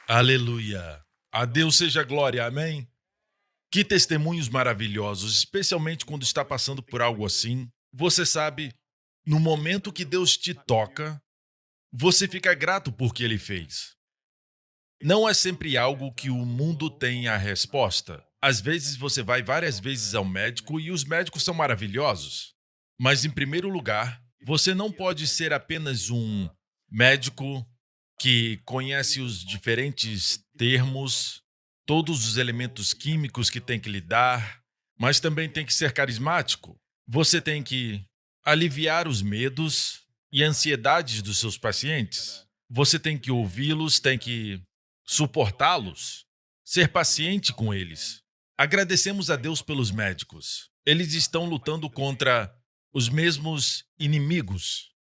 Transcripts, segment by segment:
Aleluia. A Deus seja a glória, amém? Que testemunhos maravilhosos, especialmente quando está passando por algo assim. Você sabe, no momento que Deus te toca, você fica grato por que ele fez. Não é sempre algo que o mundo tem a resposta. Às vezes você vai várias vezes ao médico e os médicos são maravilhosos. Mas, em primeiro lugar, você não pode ser apenas um médico que conhece os diferentes termos, todos os elementos químicos que tem que lidar, mas também tem que ser carismático. Você tem que aliviar os medos e ansiedades dos seus pacientes. Você tem que ouvi-los, tem que suportá-los, ser paciente com eles. Agradecemos a Deus pelos médicos. Eles estão lutando contra os mesmos inimigos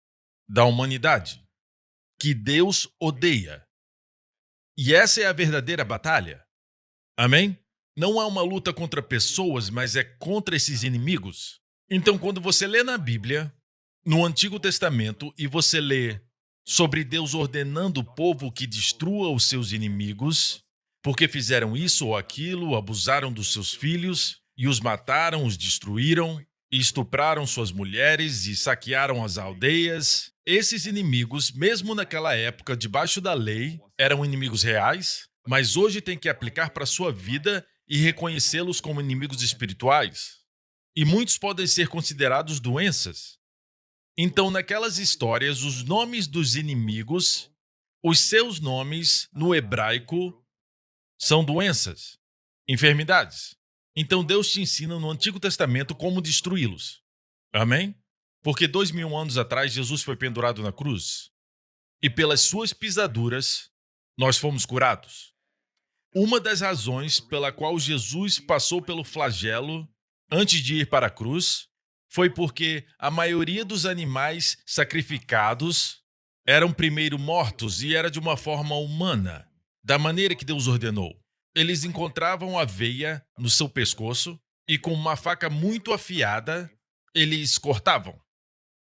da humanidade, que Deus odeia. E essa é a verdadeira batalha. Amém? Não é uma luta contra pessoas, mas é contra esses inimigos. Então, quando você lê na Bíblia, no Antigo Testamento, e você lê sobre Deus ordenando o povo que destrua os seus inimigos, porque fizeram isso ou aquilo, abusaram dos seus filhos, e os mataram, os destruíram, e estupraram suas mulheres e saquearam as aldeias. Esses inimigos, mesmo naquela época, debaixo da lei, eram inimigos reais, mas hoje tem que aplicar para a sua vida e reconhecê-los como inimigos espirituais. E muitos podem ser considerados doenças. Então, naquelas histórias, os nomes dos inimigos, os seus nomes no hebraico, são doenças, enfermidades. Então, Deus te ensina no Antigo Testamento como destruí-los. Amém? Porque 2000 anos atrás, Jesus foi pendurado na cruz. E pelas suas pisaduras, nós fomos curados. Uma das razões pela qual Jesus passou pelo flagelo antes de ir para a cruz foi porque a maioria dos animais sacrificados eram primeiro mortos e era de uma forma humana, da maneira que Deus ordenou. Eles encontravam a veia no seu pescoço e com uma faca muito afiada, eles cortavam.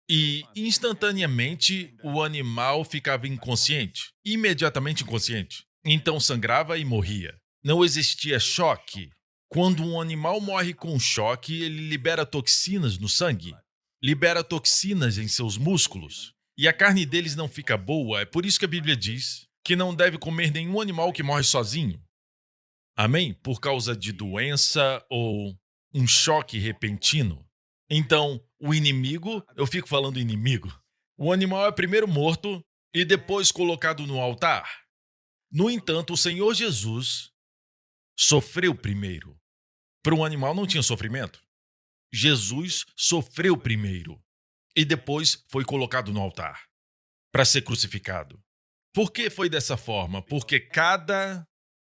E instantaneamente o animal ficava inconsciente, imediatamente inconsciente. Então sangrava e morria. Não existia choque. Quando um animal morre com choque, ele libera toxinas no sangue, libera toxinas em seus músculos, e a carne deles não fica boa. É por isso que a Bíblia diz que não deve comer nenhum animal que morre sozinho. Amém? Por causa de doença ou um choque repentino. Então, o inimigo, eu fico falando inimigo, o animal é primeiro morto e depois colocado no altar. No entanto, o Senhor Jesus sofreu primeiro. Para um animal não tinha sofrimento. Jesus sofreu primeiro e depois foi colocado no altar para ser crucificado. Por que foi dessa forma? Porque cada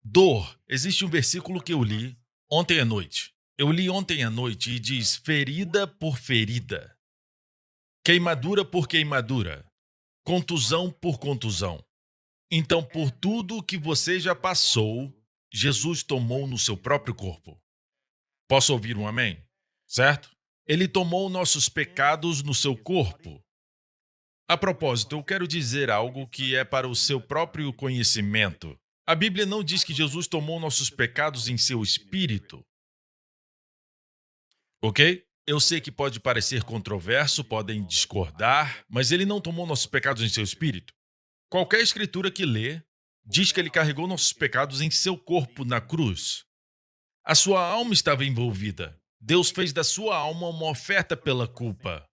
dor, existe um versículo que eu li ontem à noite. Eu li ontem à noite e diz: ferida por ferida, queimadura por queimadura, contusão por contusão. Então, por tudo que você já passou, Jesus tomou no seu próprio corpo. Posso ouvir um amém? Certo? Ele tomou nossos pecados no seu corpo. A propósito, eu quero dizer algo que é para o seu próprio conhecimento. A Bíblia não diz que Jesus tomou nossos pecados em seu espírito, ok? Eu sei que pode parecer controverso, podem discordar, mas ele não tomou nossos pecados em seu espírito. Qualquer escritura que lê diz que ele carregou nossos pecados em seu corpo na cruz. A sua alma estava envolvida. Deus fez da sua alma uma oferta pela culpa,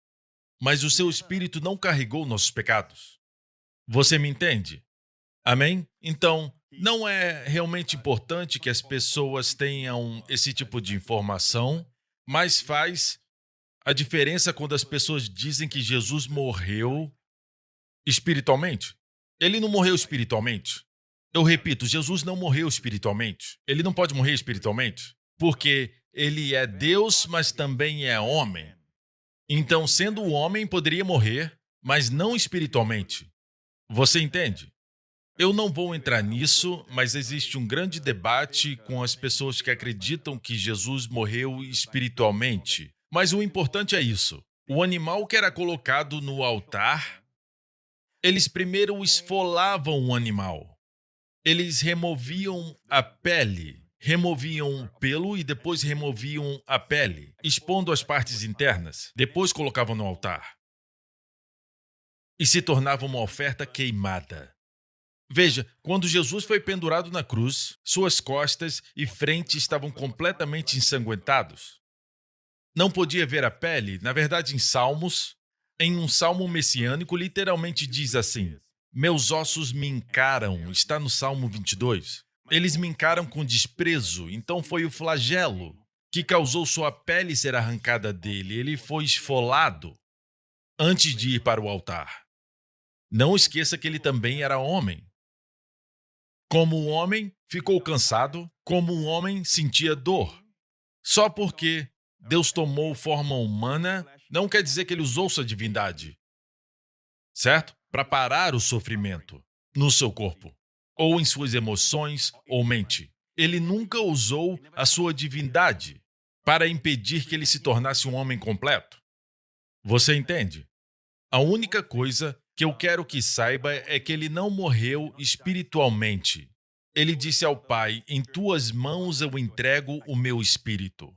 mas o seu espírito não carregou nossos pecados. Você me entende? Amém? Então, não é realmente importante que as pessoas tenham esse tipo de informação, mas faz a diferença quando as pessoas dizem que Jesus morreu espiritualmente. Ele não morreu espiritualmente. Eu repito, Jesus não morreu espiritualmente. Ele não pode morrer espiritualmente, porque ele é Deus, mas também é homem. Então, sendo homem, poderia morrer, mas não espiritualmente. Você entende? Eu não vou entrar nisso, mas existe um grande debate com as pessoas que acreditam que Jesus morreu espiritualmente. Mas o importante é isso. O animal que era colocado no altar, eles primeiro esfolavam o animal. Eles removiam a pele, removiam o pelo e depois removiam a pele, expondo as partes internas. Depois colocavam no altar e se tornava uma oferta queimada. Veja, quando Jesus foi pendurado na cruz, suas costas e frente estavam completamente ensanguentados. Não podia ver a pele. Na verdade, em um salmo messiânico, literalmente diz assim: meus ossos me encaram. Está no Salmo 22. Eles me encaram com desprezo. Então foi o flagelo que causou sua pele ser arrancada dele. Ele foi esfolado antes de ir para o altar. Não esqueça que ele também era homem. Como um homem, ficou cansado. Como um homem, sentia dor. Só porque Deus tomou forma humana, não quer dizer que ele usou sua divindade, certo? Para parar o sofrimento no seu corpo, ou em suas emoções ou mente. Ele nunca usou a sua divindade para impedir que ele se tornasse um homem completo. Você entende? A única coisa que eu quero que saiba é que ele não morreu espiritualmente. Ele disse ao Pai: em tuas mãos eu entrego o meu espírito.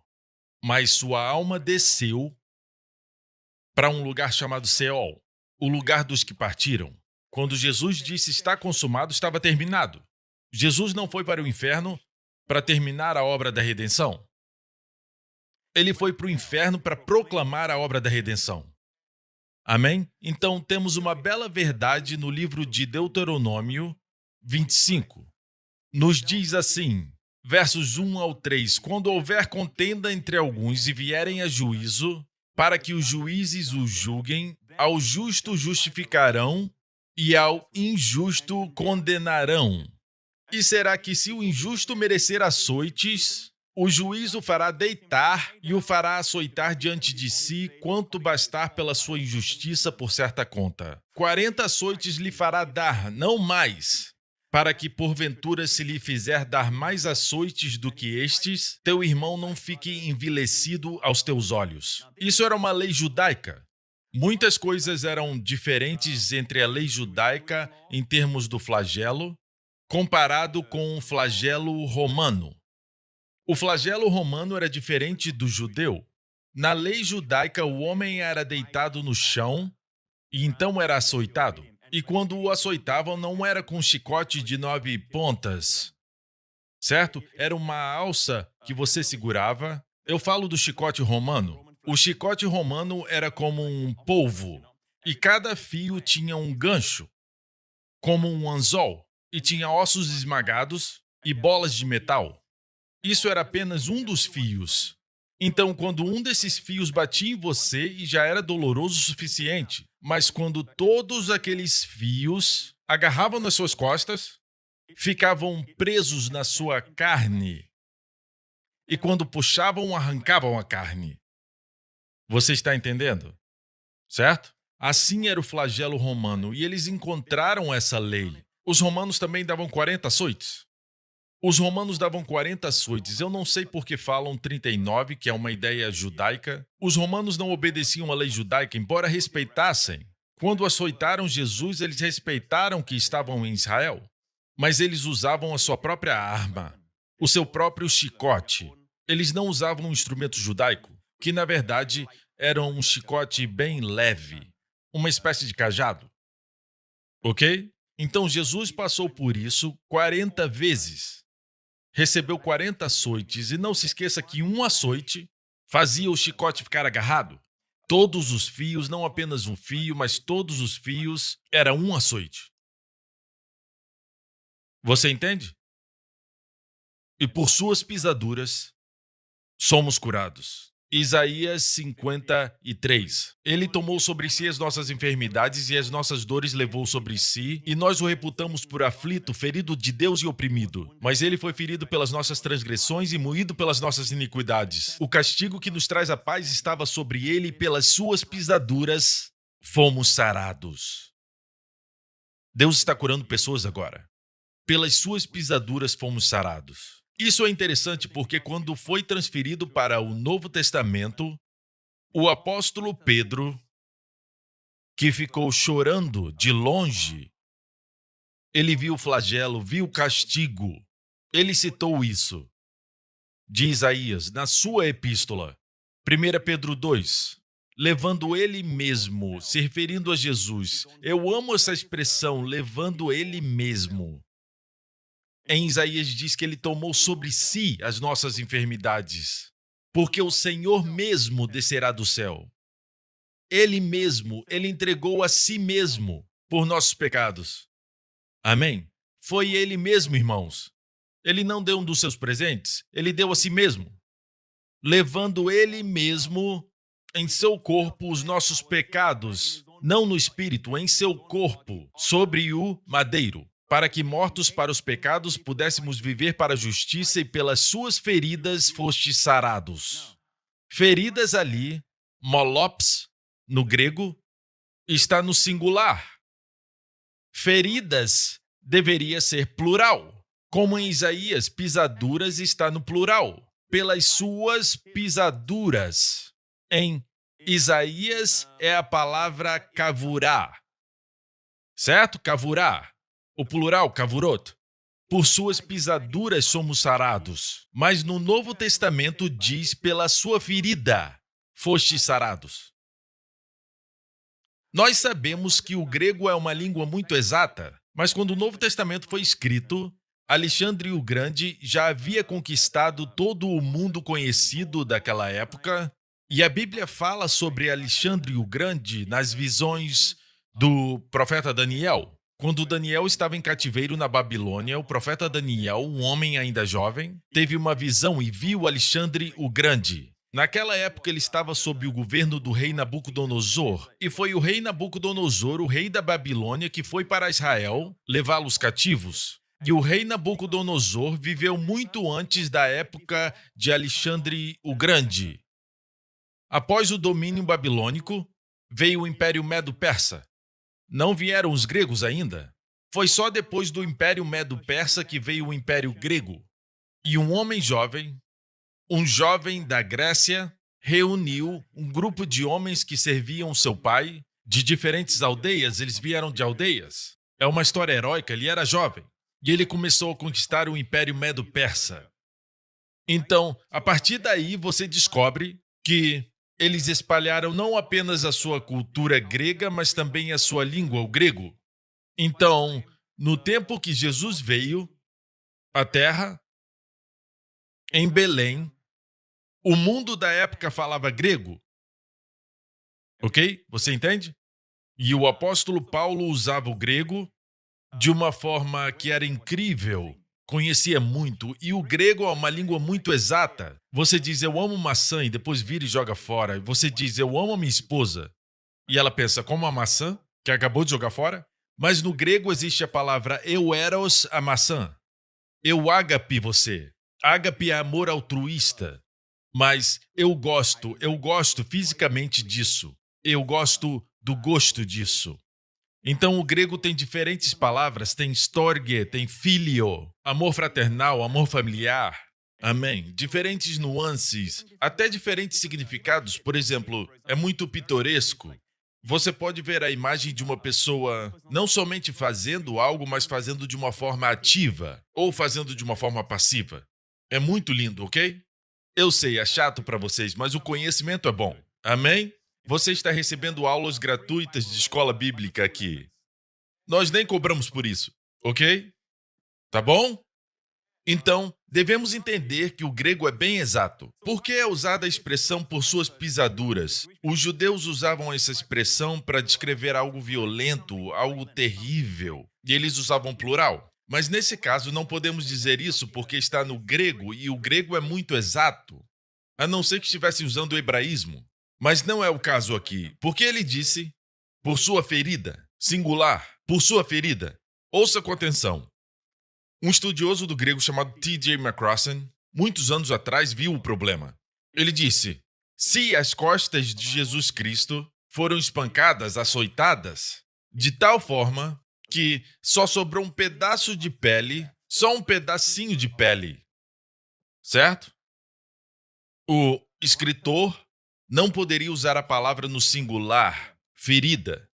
Mas sua alma desceu para um lugar chamado Seol, o lugar dos que partiram. Quando Jesus disse está consumado, estava terminado. Jesus não foi para o inferno para terminar a obra da redenção. Ele foi para o inferno para proclamar a obra da redenção. Amém? Então temos uma bela verdade no livro de Deuteronômio 25. Nos diz assim, versos 1 ao 3, quando houver contenda entre alguns e vierem a juízo, para que os juízes o julguem, ao justo justificarão e ao injusto condenarão. E será que se o injusto merecer açoites, o juiz o fará deitar e o fará açoitar diante de si quanto bastar pela sua injustiça por certa conta. 40 açoites lhe fará dar, não mais, para que porventura se lhe fizer dar mais açoites do que estes, teu irmão não fique envilecido aos teus olhos. Isso era uma lei judaica. Muitas coisas eram diferentes entre a lei judaica em termos do flagelo, comparado com o flagelo romano. O flagelo romano era diferente do judeu. Na lei judaica, o homem era deitado no chão e então era açoitado. E quando o açoitavam, não era com um chicote de 9 pontas, certo? Era uma alça que você segurava. Eu falo do chicote romano. O chicote romano era como um polvo e cada fio tinha um gancho, como um anzol, e tinha ossos esmagados e bolas de metal. Isso era apenas um dos fios. Então, quando um desses fios batia em você, e já era doloroso o suficiente, mas quando todos aqueles fios agarravam nas suas costas, ficavam presos na sua carne, e quando puxavam, arrancavam a carne. Você está entendendo? Certo? Assim era o flagelo romano, e eles encontraram essa lei. Os romanos também davam 40 açoites. Os romanos davam 40 açoites. Eu não sei por que falam 39, que é uma ideia judaica. Os romanos não obedeciam à lei judaica, embora respeitassem. Quando açoitaram Jesus, eles respeitaram que estavam em Israel. Mas eles usavam a sua própria arma, o seu próprio chicote. Eles não usavam um instrumento judaico, que na verdade era um chicote bem leve, uma espécie de cajado. Ok? Então Jesus passou por isso 40 vezes. Recebeu 40 açoites, e não se esqueça que um açoite fazia o chicote ficar agarrado. Todos os fios, não apenas um fio, mas todos os fios, era um açoite. Você entende? E por suas pisaduras, somos curados. Isaías 53. Ele tomou sobre si as nossas enfermidades e as nossas dores levou sobre si, e nós o reputamos por aflito, ferido de Deus e oprimido. Mas ele foi ferido pelas nossas transgressões e moído pelas nossas iniquidades. O castigo que nos traz a paz estava sobre ele, e pelas suas pisaduras fomos sarados. Deus está curando pessoas agora. Pelas suas pisaduras fomos sarados. Isso é interessante porque quando foi transferido para o Novo Testamento, o apóstolo Pedro, que ficou chorando de longe Ele viu o flagelo, viu o castigo. Ele citou isso de Isaías na sua epístola. 1 Pedro 2. Levando ele mesmo, se referindo a Jesus. Eu amo essa expressão, levando ele mesmo. Em Isaías diz que ele tomou sobre si as nossas enfermidades, porque o Senhor mesmo descerá do céu. Ele mesmo, ele entregou a si mesmo por nossos pecados. Amém? Foi ele mesmo, irmãos. Ele não deu um dos seus presentes, ele deu a si mesmo, levando ele mesmo em seu corpo os nossos pecados, não no espírito, em seu corpo, sobre o madeiro, para que, mortos para os pecados, pudéssemos viver para a justiça, e pelas suas feridas fostes sarados. Feridas ali, molops, no grego, está no singular. Feridas deveria ser plural. Como em Isaías, pisaduras está no plural. Pelas suas pisaduras. Em Isaías é a palavra kavurá. Certo? Kavurá. O plural, kavurot. Por suas pisaduras somos sarados. Mas no Novo Testamento diz, pela sua ferida fostes sarados. Nós sabemos que o grego é uma língua muito exata, mas quando o Novo Testamento foi escrito, Alexandre o Grande já havia conquistado todo o mundo conhecido daquela época, e a Bíblia fala sobre Alexandre o Grande nas visões do profeta Daniel. Quando Daniel estava em cativeiro na Babilônia, o profeta Daniel, um homem ainda jovem, teve uma visão e viu Alexandre o Grande. Naquela época ele estava sob o governo do rei Nabucodonosor, e foi o rei Nabucodonosor, o rei da Babilônia, que foi para Israel levá-los cativos. E o rei Nabucodonosor viveu muito antes da época de Alexandre o Grande. Após o domínio babilônico, veio o Império Medo-Persa. Não vieram os gregos ainda. Foi só depois do Império Medo-Persa que veio o Império Grego. E um homem jovem, um jovem da Grécia, reuniu um grupo de homens que serviam seu pai, de diferentes aldeias, eles vieram de aldeias. É uma história heróica, ele era jovem. E ele começou a conquistar o Império Medo-Persa. Então, a partir daí, você descobre que eles espalharam não apenas a sua cultura grega, mas também a sua língua, o grego. Então, no tempo que Jesus veio à Terra, em Belém, o mundo da época falava grego. Ok? Você entende? E o apóstolo Paulo usava o grego de uma forma que era incrível, conhecia muito, e o grego é uma língua muito exata. Você diz, eu amo maçã, e depois vira e joga fora. Você diz, eu amo a minha esposa, e ela pensa, como a maçã, que acabou de jogar fora? Mas no grego existe a palavra eu eros a maçã. Eu ágape você. Ágape é amor altruísta. Mas eu gosto fisicamente disso. Eu gosto do gosto disso. Então, o grego tem diferentes palavras, tem storge, tem filio, amor fraternal, amor familiar, amém? Diferentes nuances, até diferentes significados. Por exemplo, é muito pitoresco. Você pode ver a imagem de uma pessoa não somente fazendo algo, mas fazendo de uma forma ativa ou fazendo de uma forma passiva. É muito lindo, ok? Eu sei, é chato para vocês, mas o conhecimento é bom, amém? Você está recebendo aulas gratuitas de escola bíblica aqui. Nós nem cobramos por isso, ok? Tá bom? Então, devemos entender que o grego é bem exato. Por que é usada a expressão por suas pisaduras? Os judeus usavam essa expressão para descrever algo violento, algo terrível, e eles usavam plural. Mas nesse caso não podemos dizer isso porque está no grego e o grego é muito exato, a não ser que estivesse usando o hebraísmo. Mas não é o caso aqui, porque ele disse, por sua ferida, singular, por sua ferida. Ouça com atenção. Um estudioso do grego chamado T.J. McCrossan, muitos anos atrás, viu o problema. Ele disse, se as costas de Jesus Cristo foram espancadas, açoitadas, de tal forma que só sobrou um pedaço de pele, só um pedacinho de pele, certo? O escritor não poderia usar a palavra no singular, ferida.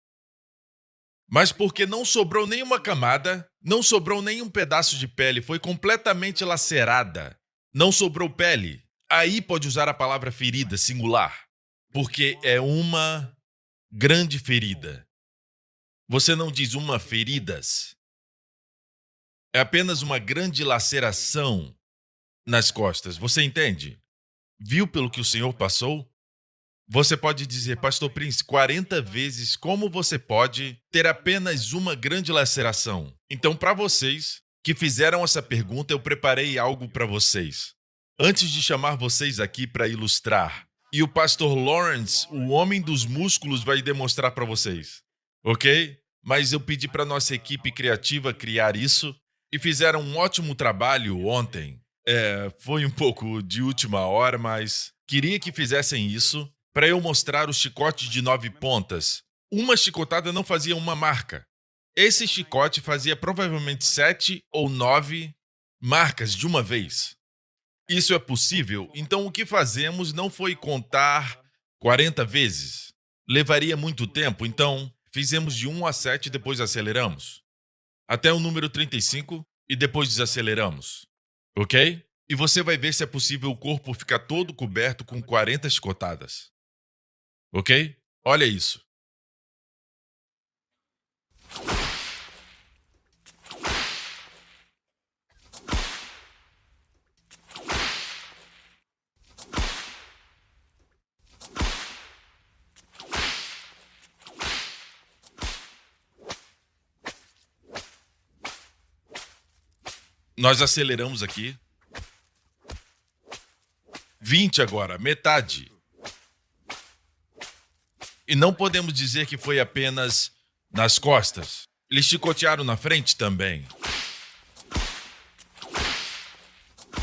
Mas porque não sobrou nenhuma camada, Não sobrou nenhum pedaço de pele, foi completamente lacerada. Não sobrou pele. Aí pode usar a palavra ferida, singular, porque é uma grande ferida. Você não diz uma feridas. É apenas uma grande laceração nas costas. Você entende? Viu pelo que o Senhor passou? Você pode dizer, Pastor Prince, 40 vezes como você pode ter apenas uma grande laceração. Então, para vocês que fizeram essa pergunta, eu preparei algo para vocês. Antes de chamar vocês aqui para ilustrar, e o Pastor Lawrence, o homem dos músculos, vai demonstrar para vocês, ok? Mas eu pedi para nossa equipe criativa criar isso e fizeram um ótimo trabalho ontem. Foi um pouco de última hora, mas queria que fizessem isso para eu mostrar o chicote de 9 pontas. Uma chicotada não fazia uma marca. Esse chicote fazia provavelmente 7 ou 9 marcas de uma vez. Isso é possível? Então o que fazemos não foi contar 40 vezes. Levaria muito tempo, então fizemos de 1 a 7 e depois aceleramos. Até o número 35 e depois desaceleramos. Ok? E você vai ver se é possível o corpo ficar todo coberto com 40 chicotadas. Ok? Olha isso. Nós aceleramos aqui. 20 agora, metade. E não podemos dizer que foi apenas nas costas. Eles chicotearam na frente também.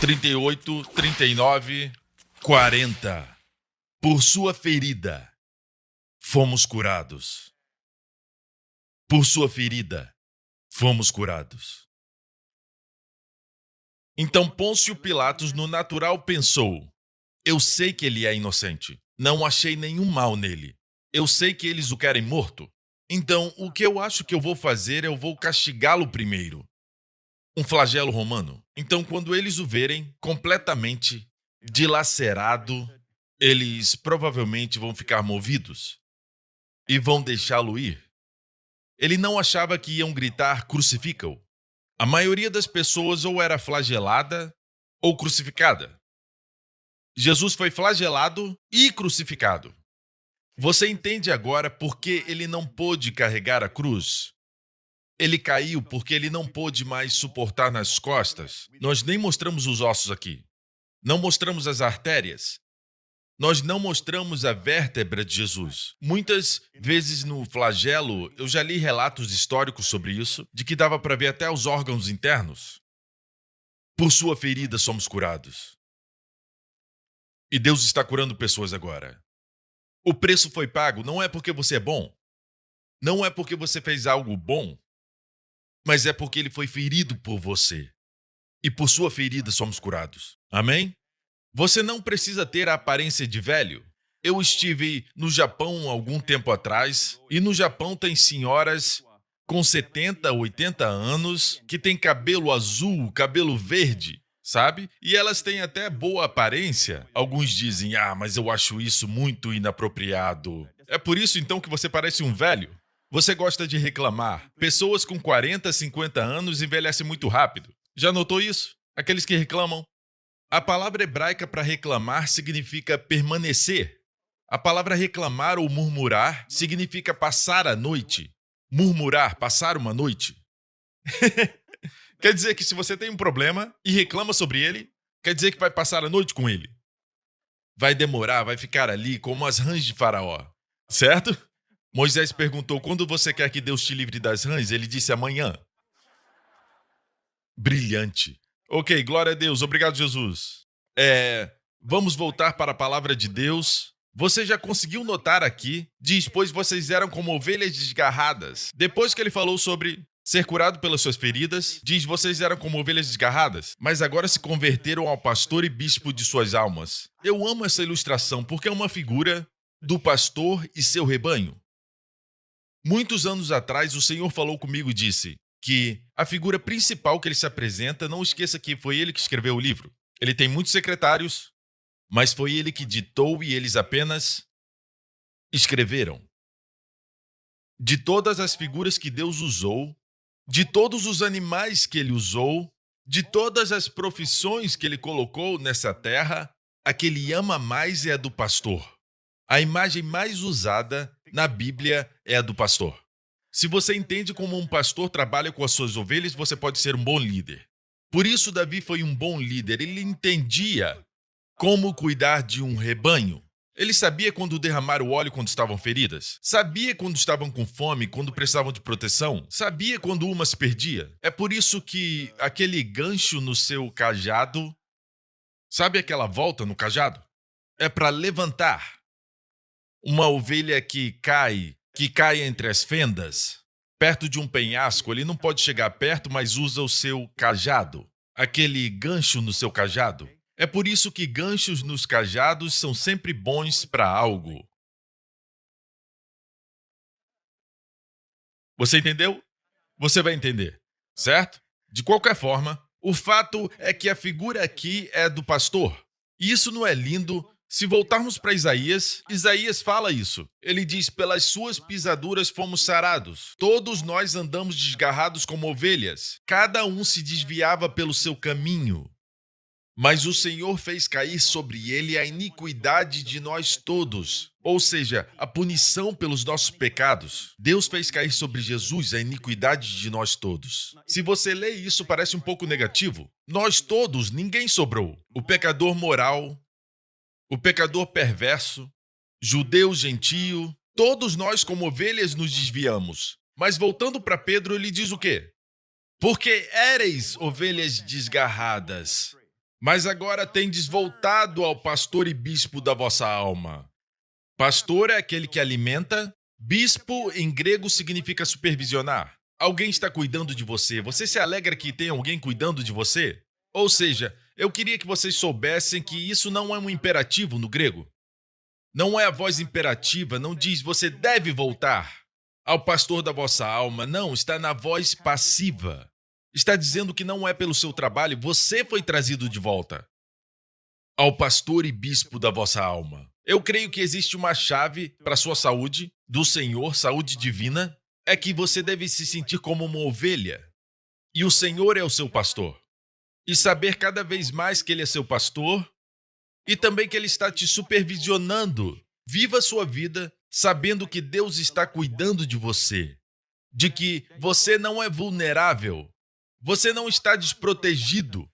38, 39, 40. Por sua ferida, fomos curados. Por sua ferida, fomos curados. Então Pôncio Pilatos, no natural, pensou: eu sei que ele é inocente. Não achei nenhum mal nele. Eu sei que eles o querem morto. Então, o que eu acho que eu vou fazer, eu vou castigá-lo primeiro. Um flagelo romano. Então, quando eles o verem completamente dilacerado, eles provavelmente vão ficar movidos e vão deixá-lo ir. Ele não achava que iam gritar crucifica-o. A maioria das pessoas ou era flagelada ou crucificada. Jesus foi flagelado e crucificado. Você entende agora por que ele não pôde carregar a cruz? Ele caiu porque ele não pôde mais suportar nas costas. Nós nem mostramos os ossos aqui. Não mostramos as artérias. Nós não mostramos a vértebra de Jesus. Muitas vezes no flagelo, eu já li relatos históricos sobre isso, de que dava para ver até os órgãos internos. Por sua ferida somos curados. E Deus está curando pessoas agora. O preço foi pago não é porque você é bom, não é porque você fez algo bom, mas é porque ele foi ferido por você. E por sua ferida somos curados. Amém? Você não precisa ter a aparência de velho. Eu estive no Japão algum tempo atrás, e no Japão tem senhoras com 70, 80 anos que têm cabelo azul, cabelo verde, sabe? E elas têm até boa aparência. Alguns dizem, mas eu acho isso muito inapropriado. É por isso então que você parece um velho? Você gosta de reclamar. Pessoas com 40, 50 anos envelhecem muito rápido. Já notou isso? Aqueles que reclamam. A palavra hebraica para reclamar significa permanecer. A palavra reclamar ou murmurar significa passar a noite. Murmurar, passar uma noite. Quer dizer que se você tem um problema e reclama sobre ele, quer dizer que vai passar a noite com ele. Vai demorar, vai ficar ali como as rãs de Faraó. Certo? Moisés perguntou, quando você quer que Deus te livre das rãs? Ele disse, amanhã. Brilhante. Ok, glória a Deus. Obrigado, Jesus. Vamos voltar para a palavra de Deus. Você já conseguiu notar aqui? Diz, pois vocês eram como ovelhas desgarradas. Depois que ele falou sobre ser curado pelas suas feridas, diz, vocês eram como ovelhas desgarradas, mas agora se converteram ao pastor e bispo de suas almas. Eu amo essa ilustração porque é uma figura do pastor e seu rebanho. Muitos anos atrás, o Senhor falou comigo e disse, que a figura principal que ele se apresenta, não esqueça que foi ele que escreveu o livro. Ele tem muitos secretários, mas foi ele que ditou e eles apenas escreveram. De todas as figuras que Deus usou, de todos os animais que ele usou, de todas as profissões que ele colocou nessa terra, a que ele ama mais é a do pastor. A imagem mais usada na Bíblia é a do pastor. Se você entende como um pastor trabalha com as suas ovelhas, você pode ser um bom líder. Por isso, Davi foi um bom líder. Ele entendia como cuidar de um rebanho. Ele sabia quando derramar o óleo quando estavam feridas. Sabia quando estavam com fome, quando precisavam de proteção. Sabia quando uma se perdia. É por isso que aquele gancho no seu cajado, sabe aquela volta no cajado? É para levantar. Uma ovelha que cai entre as fendas, perto de um penhasco, ele não pode chegar perto, mas usa o seu cajado. Aquele gancho no seu cajado. É por isso que ganchos nos cajados são sempre bons para algo. Você entendeu? Você vai entender, certo? De qualquer forma, o fato é que a figura aqui é do pastor. E isso não é lindo? Se voltarmos para Isaías, Isaías fala isso. Ele diz, pelas suas pisaduras fomos sarados. Todos nós andamos desgarrados como ovelhas. Cada um se desviava pelo seu caminho. Mas o Senhor fez cair sobre ele a iniquidade de nós todos, ou seja, a punição pelos nossos pecados. Deus fez cair sobre Jesus a iniquidade de nós todos. Se você lê isso, parece um pouco negativo. Nós todos, ninguém sobrou. O pecador moral, o pecador perverso, judeu, gentio, todos nós como ovelhas nos desviamos. Mas voltando para Pedro, ele diz o quê? Porque éreis ovelhas desgarradas, mas agora tendes voltado ao pastor e bispo da vossa alma. Pastor é aquele que alimenta, bispo em grego significa supervisionar. Alguém está cuidando de você. Você se alegra que tem alguém cuidando de você? Ou seja, eu queria que vocês soubessem que isso não é um imperativo no grego. Não é a voz imperativa, não diz você deve voltar ao pastor da vossa alma. Não, está na voz passiva. Está dizendo que não é pelo seu trabalho, você foi trazido de volta ao pastor e bispo da vossa alma. Eu creio que existe uma chave para a sua saúde, do Senhor, saúde divina, é que você deve se sentir como uma ovelha. E o Senhor é o seu pastor. E saber cada vez mais que Ele é seu pastor e também que Ele está te supervisionando. Viva a sua vida sabendo que Deus está cuidando de você, de que você não é vulnerável. Você não está desprotegido.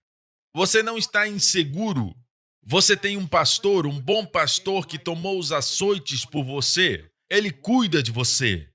Você não está inseguro. Você tem um pastor, um bom pastor que tomou os açoites por você. Ele cuida de você.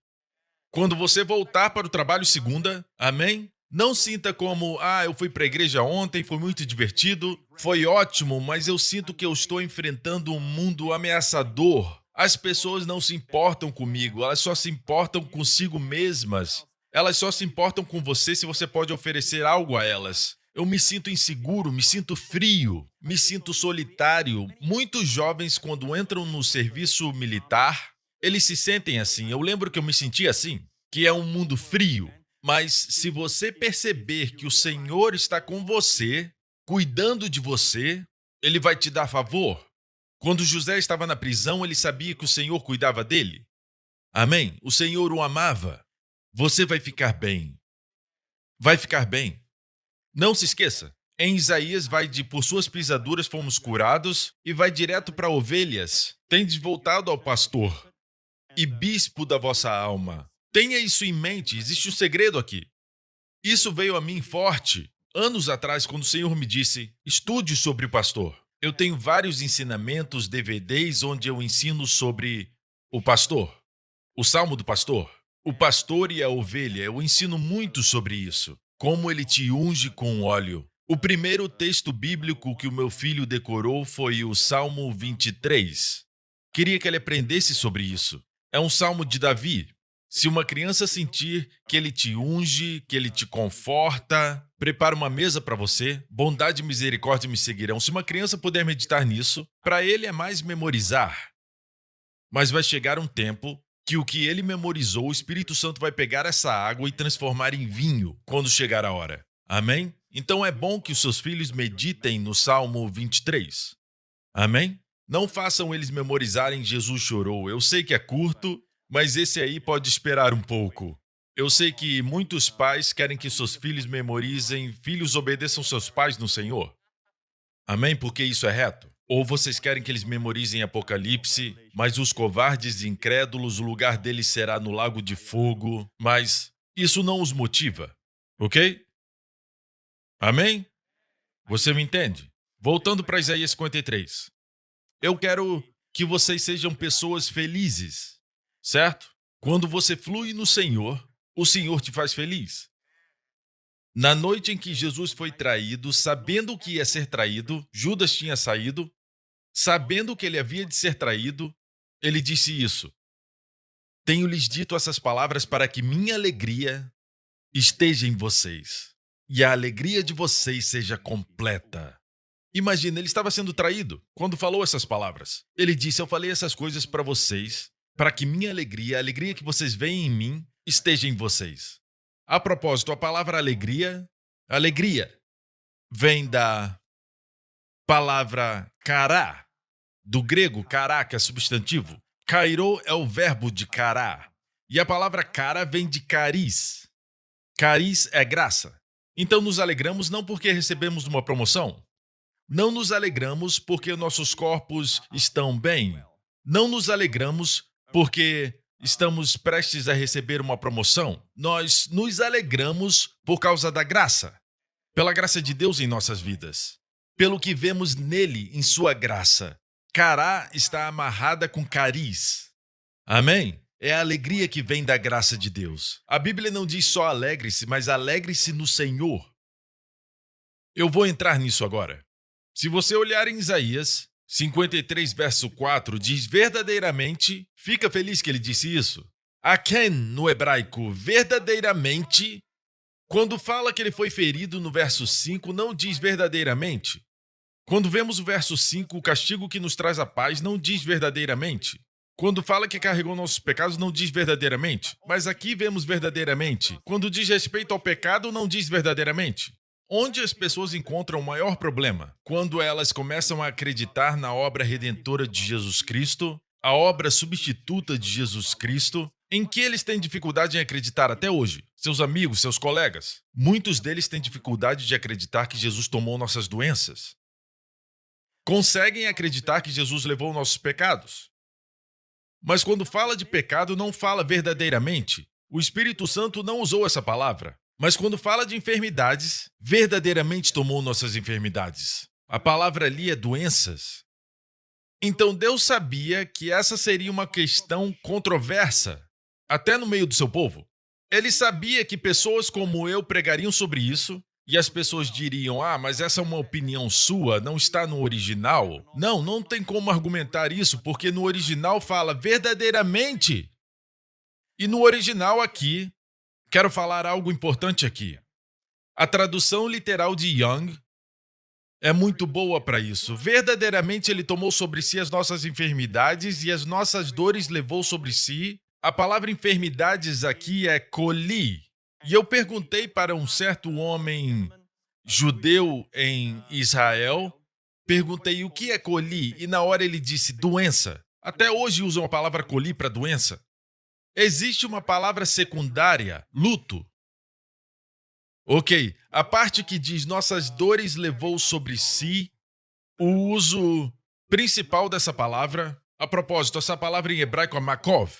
Quando você voltar para o trabalho segunda, amém? Não sinta como, eu fui para a igreja ontem, foi muito divertido, foi ótimo, mas eu sinto que eu estou enfrentando um mundo ameaçador. As pessoas não se importam comigo, elas só se importam consigo mesmas. Elas só se importam com você se você pode oferecer algo a elas. Eu me sinto inseguro, me sinto frio, me sinto solitário. Muitos jovens, quando entram no serviço militar, eles se sentem assim. Eu lembro que eu me senti assim, que é um mundo frio. Mas se você perceber que o Senhor está com você, cuidando de você, Ele vai te dar favor. Quando José estava na prisão, ele sabia que o Senhor cuidava dele. Amém? O Senhor o amava. Você vai ficar bem. Vai ficar bem. Não se esqueça. Em Isaías vai de por suas pisaduras fomos curados e vai direto para ovelhas. Tendes voltado ao pastor e bispo da vossa alma. Tenha isso em mente, existe um segredo aqui. Isso veio a mim forte, anos atrás, quando o Senhor me disse, estude sobre o pastor. Eu tenho vários ensinamentos, DVDs, onde eu ensino sobre o pastor, o Salmo do Pastor. O pastor e a ovelha, eu ensino muito sobre isso. Como ele te unge com óleo. O primeiro texto bíblico que o meu filho decorou foi o Salmo 23. Queria que ele aprendesse sobre isso. É um salmo de Davi. Se uma criança sentir que ele te unge, que ele te conforta, prepara uma mesa para você, bondade e misericórdia me seguirão. Se uma criança puder meditar nisso, para ele é mais memorizar. Mas vai chegar um tempo que o que ele memorizou, o Espírito Santo vai pegar essa água e transformar em vinho quando chegar a hora. Amém? Então é bom que os seus filhos meditem no Salmo 23. Amém? Não façam eles memorizarem Jesus chorou. Eu sei que é curto, mas esse aí pode esperar um pouco. Eu sei que muitos pais querem que seus filhos memorizem, filhos obedeçam seus pais no Senhor. Amém? Porque isso é reto. Ou vocês querem que eles memorizem Apocalipse, mas os covardes e incrédulos, o lugar deles será no lago de fogo, mas isso não os motiva, ok? Amém? Você me entende? Voltando para Isaías 53. Eu quero que vocês sejam pessoas felizes, certo? Quando você flui no Senhor, o Senhor te faz feliz. Na noite em que Jesus foi traído, sabendo que ia ser traído, Judas tinha saído, sabendo que ele havia de ser traído, ele disse isso: tenho-lhes dito essas palavras para que minha alegria esteja em vocês e a alegria de vocês seja completa. Imagina, ele estava sendo traído quando falou essas palavras. Ele disse: eu falei essas coisas para vocês, para que minha alegria, a alegria que vocês veem em mim, esteja em vocês. A propósito, a palavra alegria, vem da palavra kará, do grego kará, que é substantivo. Kairo é o verbo de kará. E a palavra cara vem de cariz. Cariz é graça. Então nos alegramos não porque recebemos uma promoção. Não nos alegramos porque nossos corpos estão bem. Não nos alegramos porque estamos prestes a receber uma promoção. Nós nos alegramos por causa da graça. Pela graça de Deus em nossas vidas. Pelo que vemos nele, em sua graça. Cará está amarrada com cariz. Amém? É a alegria que vem da graça de Deus. A Bíblia não diz só alegre-se, mas alegre-se no Senhor. Eu vou entrar nisso agora. Se você olhar em Isaías 53, verso 4, diz verdadeiramente, fica feliz que ele disse isso. Aken, no hebraico, verdadeiramente, quando fala que ele foi ferido no verso 5, não diz verdadeiramente. Quando vemos o verso 5, o castigo que nos traz a paz não diz verdadeiramente. Quando fala que carregou nossos pecados, não diz verdadeiramente. Mas aqui vemos verdadeiramente. Quando diz respeito ao pecado, não diz verdadeiramente. Onde as pessoas encontram o maior problema? Quando elas começam a acreditar na obra redentora de Jesus Cristo, a obra substituta de Jesus Cristo, em que eles têm dificuldade em acreditar até hoje. Seus amigos, seus colegas. Muitos deles têm dificuldade de acreditar que Jesus tomou nossas doenças. Conseguem acreditar que Jesus levou nossos pecados. Mas quando fala de pecado, não fala verdadeiramente. O Espírito Santo não usou essa palavra. Mas quando fala de enfermidades, verdadeiramente tomou nossas enfermidades. A palavra ali é doenças. Então Deus sabia que essa seria uma questão controversa, até no meio do seu povo. Ele sabia que pessoas como eu pregariam sobre isso, e as pessoas diriam: mas essa é uma opinião sua, não está no original. Não tem como argumentar isso, porque no original fala verdadeiramente. E no original aqui, quero falar algo importante aqui. A tradução literal de Young é muito boa para isso. Verdadeiramente ele tomou sobre si as nossas enfermidades e as nossas dores levou sobre si. A palavra enfermidades aqui é coli. E eu perguntei para um certo homem judeu em Israel, perguntei o que é coli, e na hora ele disse doença. Até hoje usam a palavra coli para doença. Existe uma palavra secundária, luto. Ok, a parte que diz nossas dores levou sobre si, o uso principal dessa palavra, a propósito, essa palavra em hebraico é makov,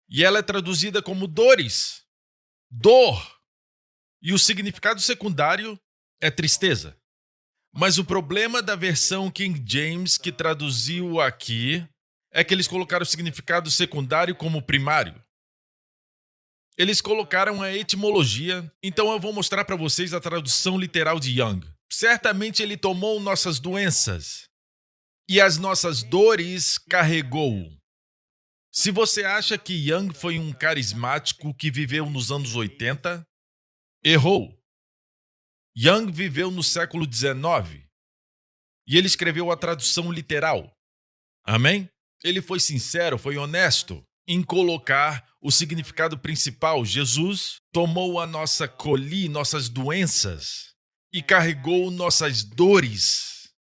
e ela é traduzida como dores. Dor. E o significado secundário é tristeza. Mas o problema da versão King James que traduziu aqui é que eles colocaram o significado secundário como primário. Eles colocaram a etimologia, então eu vou mostrar para vocês a tradução literal de Young. Certamente ele tomou nossas doenças e as nossas dores carregou. Se você acha que Young foi um carismático que viveu nos anos 80, errou. Young viveu no século XIX e ele escreveu a tradução literal. Amém? Ele foi sincero, foi honesto. em colocar o significado principal. Jesus tomou a nossa coli, nossas doenças, e carregou nossas dores.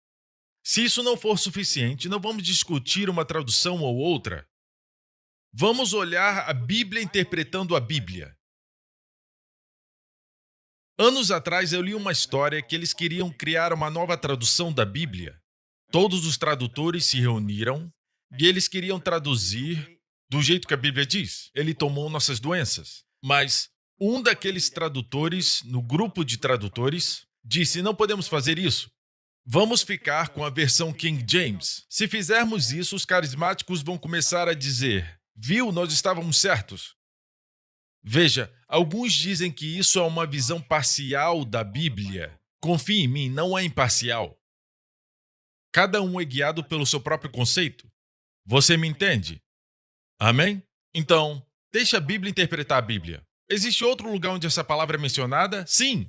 Se isso não for suficiente, não vamos discutir uma tradução ou outra. Vamos olhar a Bíblia interpretando a Bíblia. Anos atrás eu li uma história que eles queriam criar uma nova tradução da Bíblia. Todos os tradutores se reuniram e eles queriam traduzir do jeito que a Bíblia diz. Ele tomou nossas doenças. Mas um daqueles tradutores, no grupo de tradutores, disse: não podemos fazer isso. Vamos ficar com a versão King James. Se fizermos isso, os carismáticos vão começar a dizer: viu, nós estávamos certos. Veja, alguns dizem que isso é uma visão parcial da Bíblia. Confie em mim, não é imparcial. Cada um é guiado pelo seu próprio conceito. Você me entende? Amém? Então, deixa a Bíblia interpretar a Bíblia. Existe outro lugar onde essa palavra é mencionada? Sim.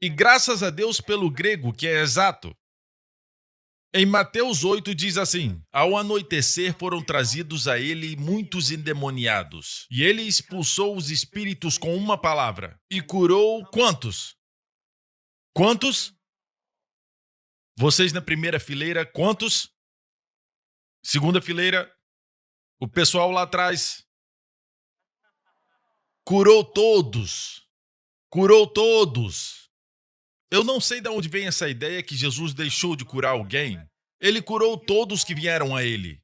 E graças a Deus pelo grego, que é exato. Em Mateus 8 diz assim: ao anoitecer foram trazidos a ele muitos endemoniados, e ele expulsou os espíritos com uma palavra, e curou quantos? Quantos? Vocês na primeira fileira, quantos? Segunda fileira, o pessoal lá atrás. Curou todos. Curou todos. Eu não sei de onde vem essa ideia que Jesus deixou de curar alguém. Ele curou todos que vieram a ele.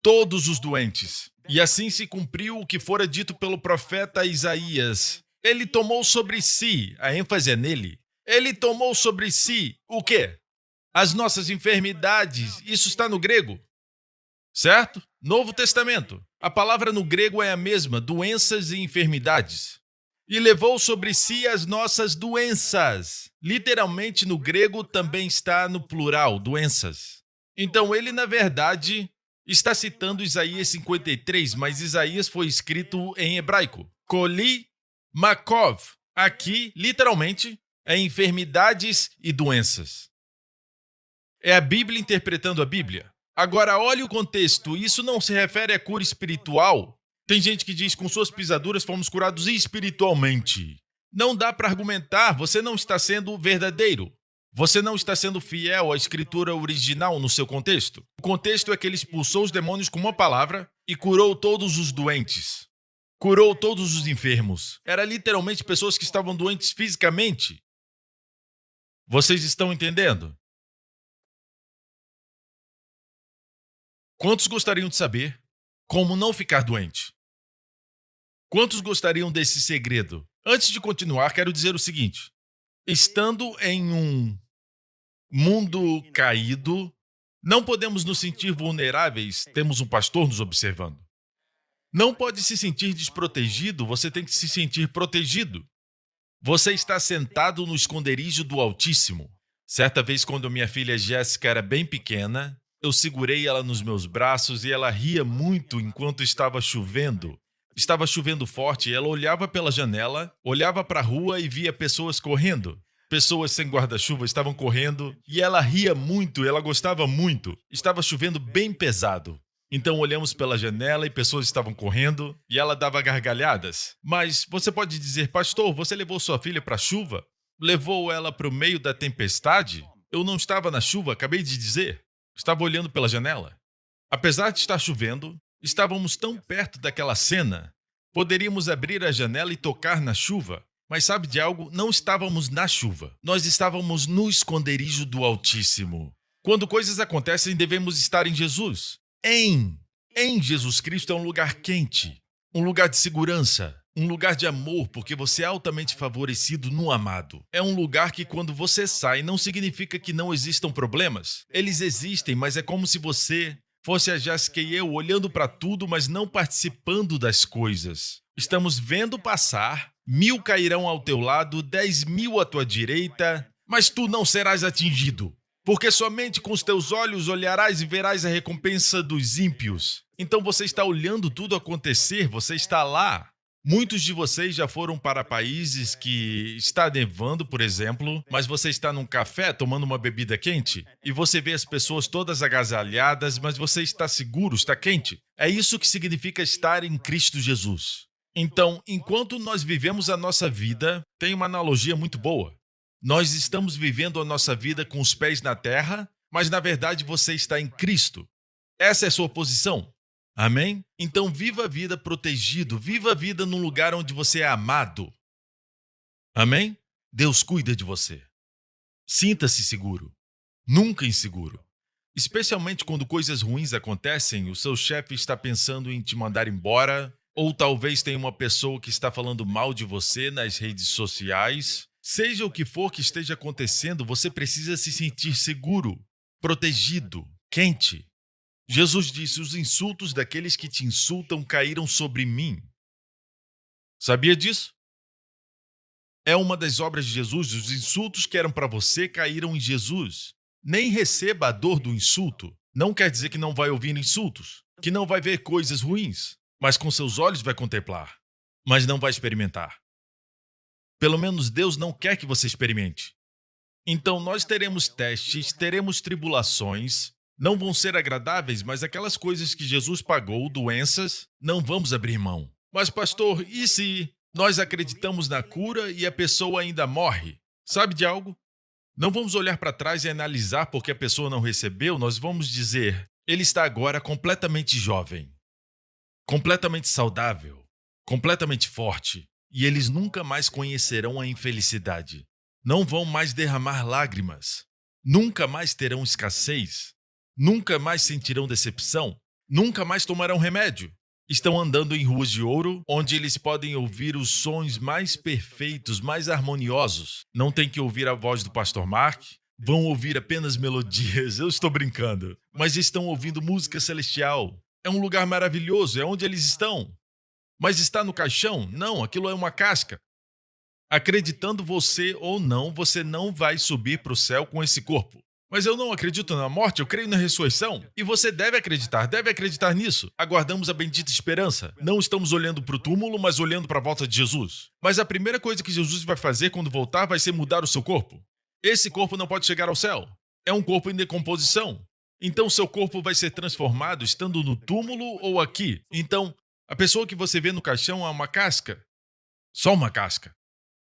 Todos os doentes. E assim se cumpriu o que fora dito pelo profeta Isaías. Ele tomou sobre si, a ênfase é nele. Ele tomou sobre si o quê? As nossas enfermidades. Isso está no grego. Certo? Novo Testamento. A palavra no grego é a mesma, doenças e enfermidades. E levou sobre si as nossas doenças. Literalmente no grego também está no plural, doenças. Então ele, na verdade, está citando Isaías 53, mas Isaías foi escrito em hebraico. Koli Makov. Aqui, literalmente, é enfermidades e doenças. É a Bíblia interpretando a Bíblia. Agora, olhe o contexto. Isso não se refere a cura espiritual. Tem gente que diz: com suas pisaduras fomos curados espiritualmente. Não dá para argumentar, você não está sendo verdadeiro. Você não está sendo fiel à escritura original no seu contexto. O contexto é que ele expulsou os demônios com uma palavra e curou todos os doentes. Curou todos os enfermos. Era literalmente pessoas que estavam doentes fisicamente. Vocês estão entendendo? Quantos gostariam de saber como não ficar doente? Quantos gostariam desse segredo? Antes de continuar, quero dizer o seguinte: estando em um mundo caído, não podemos nos sentir vulneráveis, temos um pastor nos observando. Não pode se sentir desprotegido, você tem que se sentir protegido. Você está sentado no esconderijo do Altíssimo. Certa vez, quando minha filha Jéssica era bem pequena, eu segurei ela nos meus braços e ela ria muito enquanto estava chovendo. Estava chovendo forte e ela olhava pela janela, olhava para a rua e via pessoas correndo. Pessoas sem guarda-chuva estavam correndo e ela ria muito, ela gostava muito. Estava chovendo bem pesado. Então olhamos pela janela e pessoas estavam correndo e ela dava gargalhadas. Mas você pode dizer: pastor, você levou sua filha para a chuva? Levou ela para o meio da tempestade? Eu não estava na chuva, acabei de dizer. Estava olhando pela janela. Apesar de estar chovendo, estávamos tão perto daquela cena. Poderíamos abrir a janela e tocar na chuva. Mas sabe de algo? Não estávamos na chuva. Nós estávamos no esconderijo do Altíssimo. Quando coisas acontecem, devemos estar em Jesus. Em Jesus Cristo é um lugar quente, um lugar de segurança, um lugar de amor, porque você é altamente favorecido no amado. É um lugar que quando você sai não significa que não existam problemas. Eles existem, mas é como se você fosse a Jéssica e eu olhando para tudo, mas não participando das coisas. Estamos vendo passar, 1000 cairão ao teu lado, 10.000 à tua direita, mas tu não serás atingido. Porque somente com os teus olhos olharás e verás a recompensa dos ímpios. Então você está olhando tudo acontecer, você está lá. Muitos de vocês já foram para países que está nevando, por exemplo, mas você está num café tomando uma bebida quente e você vê as pessoas todas agasalhadas, mas você está seguro, está quente. É isso que significa estar em Cristo Jesus. Então, enquanto nós vivemos a nossa vida, tem uma analogia muito boa. Nós estamos vivendo a nossa vida com os pés na terra, mas na verdade você está em Cristo. Essa é a sua posição. Amém? Então viva a vida protegido, viva a vida num lugar onde você é amado. Amém? Deus cuida de você. Sinta-se seguro, nunca inseguro. Especialmente quando coisas ruins acontecem, o seu chefe está pensando em te mandar embora, ou talvez tenha uma pessoa que está falando mal de você nas redes sociais. Seja o que for que esteja acontecendo, você precisa se sentir seguro, protegido, quente. Jesus disse: os insultos daqueles que te insultam caíram sobre mim. Sabia disso? É uma das obras de Jesus. Os insultos que eram para você caíram em Jesus. Nem receba a dor do insulto. Não quer dizer que não vai ouvir insultos, que não vai ver coisas ruins, mas com seus olhos vai contemplar, mas não vai experimentar. Pelo menos Deus não quer que você experimente. Então nós teremos testes, teremos tribulações, não vão ser agradáveis, mas aquelas coisas que Jesus pagou, doenças, não vamos abrir mão. Mas pastor, e se nós acreditamos na cura e a pessoa ainda morre? Sabe de algo? Não vamos olhar para trás e analisar porque a pessoa não recebeu, nós vamos dizer, ele está agora completamente jovem, completamente saudável, completamente forte, e eles nunca mais conhecerão a infelicidade. Não vão mais derramar lágrimas, nunca mais terão escassez, nunca mais sentirão decepção, nunca mais tomarão remédio. Estão andando em ruas de ouro, onde eles podem ouvir os sons mais perfeitos, mais harmoniosos. Não tem que ouvir a voz do pastor Mark, vão ouvir apenas melodias, eu estou brincando, mas estão ouvindo música celestial. É um lugar maravilhoso, é onde eles estão. Mas está no caixão? Não, aquilo é uma casca. Acreditando você ou não, você não vai subir para o céu com esse corpo. Mas eu não acredito na morte, eu creio na ressurreição. E você deve acreditar nisso. Aguardamos a bendita esperança. Não estamos olhando para o túmulo, mas olhando para a volta de Jesus. Mas a primeira coisa que Jesus vai fazer quando voltar vai ser mudar o seu corpo. Esse corpo não pode chegar ao céu. É um corpo em decomposição. Então seu corpo vai ser transformado estando no túmulo ou aqui. Então, a pessoa que você vê no caixão é uma casca. Só uma casca.